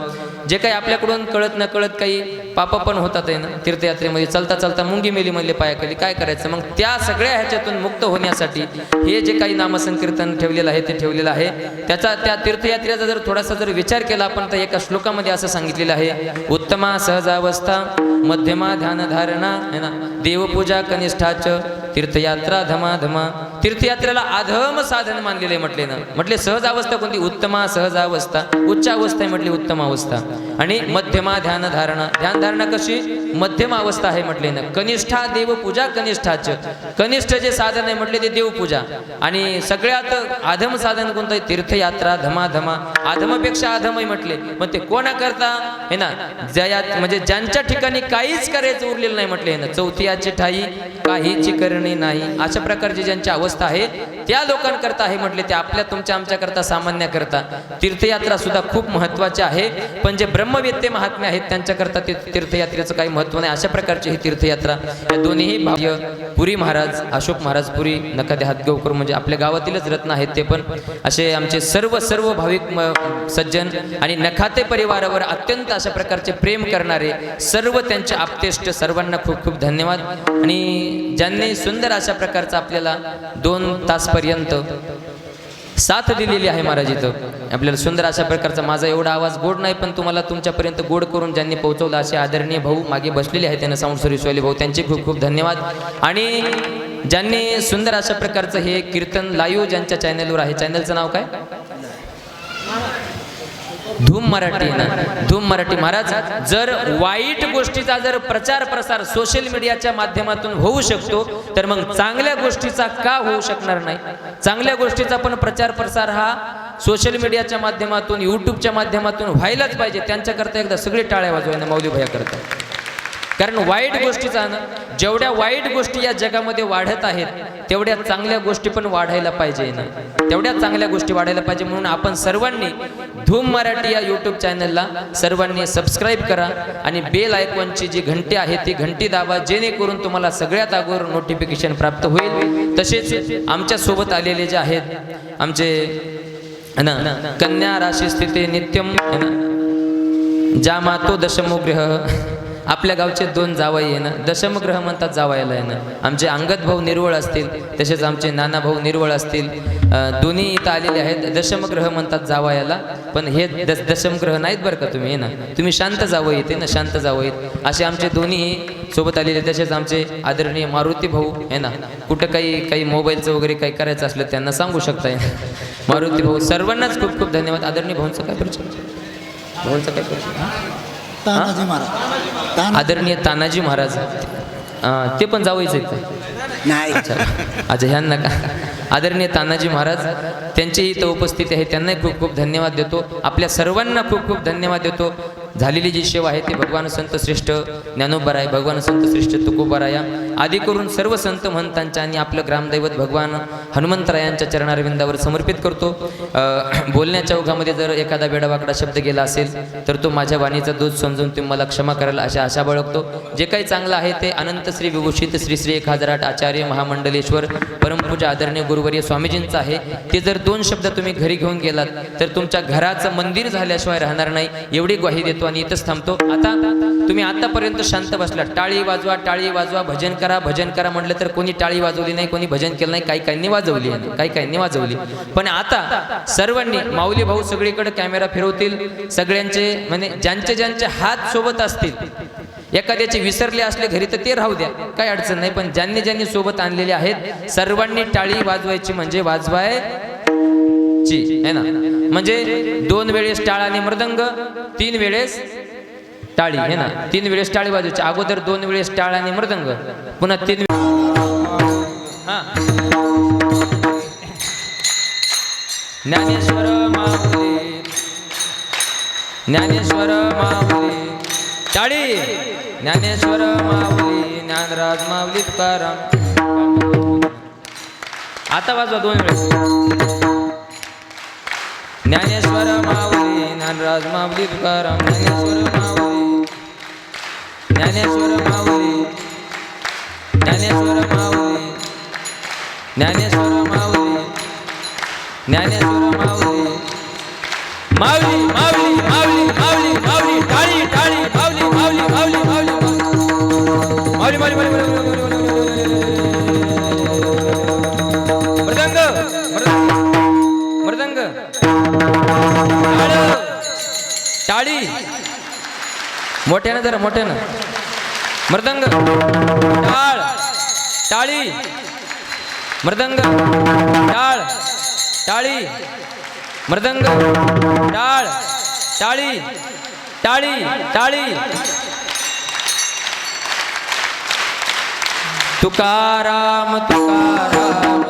जे काही आपल्याकडून कळत न कळत काही पाप पण होतात आहे ना तीर्थयात्रेमध्ये. चलता चलता मुंगी मेली म्हणले पायाखाली, काय करायचं मग त्या सगळ्या ह्याच्यातून मुक्त होण्यासाठी हे जे काही नामसंकीर्तन ठेवलेलं आहे ते ठेवलेलं आहे. त्या तीर्थयात्रेचा जर थोडासा जर विचार केला आपण तर एका श्लोकामध्ये असं सांगितलेलं आहे उत्तमा सहजावस्था मध्यमा ध्यान धारणा है ना देवपूजा कनिष्ठाच तीर्थयात्रा धमाधमा. तीर्थयात्रेला आधम साधन मानलेले म्हटले ना. म्हटले सहज अवस्था कोणती, उत्तमा सहज अवस्था, उच्च अवस्था आहे म्हटली उत्तम अवस्था. आणि मध्यमा ध्यान धारणा, ध्यान धारणा कशी मध्यम अवस्था आहे म्हटले ना. कनिष्ठा देवपूजा कनिष्ठाच, कनिष्ठ जे साधन आहे म्हटले ते देवपूजा. आणि सगळ्यात आधम साधन कोणतं आहे तीर्थयात्रा धमाधमा. आधमापेक्षा आधम आहे म्हटले. मग ते कोणा करता हे ना जयात म्हणजे ज्यांच्या ठिकाणी काहीच करायचं उरलेलं नाही म्हटले ना. चौथ्याची ठाई काहीची करणे नाही अशा प्रकारची ज्यांची अवस्था आहे त्या लोकांकरता आहे म्हटले. ते आपल्या तुमच्या आमच्या करता सामान्य करता तीर्थयात्रा सुद्धा खूप महत्वाची आहे. पण जे ब्रह्मवेत्ते महात्मे आहेत त्यांच्याकरता ते तीर्थयात्रेचं काही महत्व नाही. अशा प्रकारची ही तीर्थयात्रा या दोन्ही भाव्य पुरी महाराज अशोक महाराज पुरी नखाते हातगावकर म्हणजे आपल्या गावातीलच रत्न आहेत. ते पण असे आमचे सर्व भाविक सज्जन आणि नखाते परिवारावर अत्यंत अशा प्रकारचे प्रेम करणारे सर्व त्यांचे आप्तेष्ट सर्वांना खूप खूप धन्यवाद. आणि ज्यांनी सुंदर अशा प्रकारचा आपल्याला 2 तासपर्यंत साथ दिलेली आहे महाराज. इथं आपल्याला सुंदर अशा प्रकारचा माझा एवढा आवाज गोड नाही पण तुम्हाला तुमच्यापर्यंत गोड करून ज्यांनी पोहोचवलं असे आदरणीय भाऊ मागे बसलेले आहेत त्यांना साऊंड सर्व्हिसवाले भाऊ त्यांचे खूप खूप धन्यवाद. आणि ज्यांनी सुंदर अशा प्रकारचं हे कीर्तन लाईव्ह ज्यांच्या चॅनलवर आहे, चॅनलचं नाव काय धूम मराठी आहे ना, धूम मराठी. महाराज, जर वाईट गोष्टीचा जर प्रचार प्रसार सोशल मीडियाच्या माध्यमातून होऊ शकतो, तर मग चांगल्या गोष्टीचा का होऊ शकणार नाही? चांगल्या गोष्टीचा पण प्रचार प्रसार हा सोशल मीडियाच्या माध्यमातून, यूट्यूबच्या माध्यमातून व्हायलाच पाहिजे. त्यांच्याकरता एकदा सगळे टाळ्या वाजवायला माऊली भैया करतात. कारण वाईट गोष्टीचा ना, जेवढ्या वाईट गोष्टी या जगामध्ये वाढत आहेत, तेवढ्या चांगल्या गोष्टी पण वाढायला पाहिजे ना, तेवढ्या चांगल्या गोष्टी वाढायला पाहिजे. म्हणून आपण सर्वांनी धूम मराठी या यूट्यूब चॅनलला सर्वांनी सबस्क्राईब करा आणि बेल आयकॉनची जी घंटी आहे ती घंटी दाबा, जेणेकरून तुम्हाला सगळ्यात अगोदर नोटिफिकेशन प्राप्त होईल. तसेच आमच्या सोबत आलेले जे आहेत आमचे ना कन्या राशी स्थिती नित्यम जामातो दशमग्रह, आपल्या गावचे 2 जावई आहे ना, दशमग्रह म्हणतात जावयाला आहे ना. आमचे अंगद भाऊ निर्वळ असतील, तसेच आमचे नाना भाऊ निर्वळ असतील, दोन्ही इथं आलेले आहेत. दशमग्रह म्हणतात जावयाला, पण हे दशमग्रह नाहीत बरं का तुम्ही, आहे ना. तुम्ही शांत जावई येते ना, शांत जावई असे आमचे दोन्ही सोबत आलेले. तसेच आमचे आदरणीय मारुती भाऊ आहे ना, कुठं काही मोबाईलचं वगैरे काही करायचं असलं त्यांना सांगू शकताय. मारुती भाऊ, सर्वांनाच खूप खूप धन्यवाद. आदरणीय भाऊंचं काय परिचय? भाऊंचं काय परिचय? तानाजी महाराज. आदरणीय तानाजी महाराज, ते पण जावईच आहेत. नाही, अच्छा, ह्यांना का? आदरणीय तानाजी महाराज, त्यांची इथं उपस्थिती आहे, त्यांनाही खूप खूप धन्यवाद देतो. आपल्या सर्वांना खूप खूप धन्यवाद देतो. झालेली जी सेवा आहे ती भगवान संत श्रेष्ठ ज्ञानोबराय, भगवान संत श्रेष्ठ तुकोबाराया आदी करून सर्व संत महंतांच्या आणि आपलं ग्रामदैवत भगवान हनुमंतरायांच्या चरणारविंदावर समर्पित करतो. बोलण्याच्या ओघामध्ये जर एखादा वेडावाकडा शब्द गेला असेल तर तो माझ्या वाणीचा दोष समजून तुम्ही मला क्षमा कराल अशी आशा बाळगतो. जे काही चांगलं आहे ते अनंत श्री विभूषित श्री श्री 1008 आचार्य महामंडलेश्वर परमपूजा आदरणीय गुरुवर्य स्वामीजींचं आहे. ते जर 2 शब्द तुम्ही घरी घेऊन गेलात तर तुमच्या घराचं मंदिर झाल्याशिवाय राहणार नाही, एवढी ग्वाही देतो आणि इथंच थांबतो. आता तुम्ही आतापर्यंत शांत बसला, टाळी वाजवा, टाळी वाजवा, भजन करा, भजन करा म्हटलं तर कोणी टाळी वाजवली नाही, कोणी भजन केलं नाही, काही काहींनी वाजवली, काही काहींनी वाजवली. पण आता सर्वांनी, माऊली भाऊ सगळीकडे कॅमेरा फिरवतील, सगळ्यांचे म्हणजे ज्यांचे हात सोबत असतील, एखाद्याचे विसरले असले घरी तर ते राहू द्या, काही अडचण नाही. पण ज्यांनी सोबत आणलेले आहेत सर्वांनी टाळी वाजवायची, म्हणजे वाजवायची है ना. म्हणजे 2 वेळेस टाळ आणि मृदंग, 3 वेळेस टाळी है ना. 3 वेळेस टाळी वाजवायची. अगोदर 2 वेळेस टाळ आणि मृदंग, पुन्हा 3 हा. ज्ञानेश्वर माऊली, ज्ञानेश्वर माऊली, टाळी. ज्ञानेश्वर माऊली, ज्ञानराज माऊली तुकाराम. आता वाजवा 2 वेळेस. ज्ञानेश्वर माऊली, ज्ञानराज माऊली तुकाराम. ज्ञानेश्वर माऊली, ज्ञानेश्वर माऊली, ज्ञानेश्वर माऊली, ज्ञानेश्वर माऊली, ज्ञानेश्वर माऊली, माऊली माऊली माऊली माऊली माऊली, टाळी टाळी, माऊली माऊली माऊली माऊली माऊली माऊली माऊली, मृदंग मृदंग, टाळी मोठ्यानं जरा मोठ्यानं, मृदंग, टाळ, टाळी, मृदंग, टाळ, टाळी, मृदंग, टाळ, टाळी, टाळी, टाळी. तुकाराम तुकाराम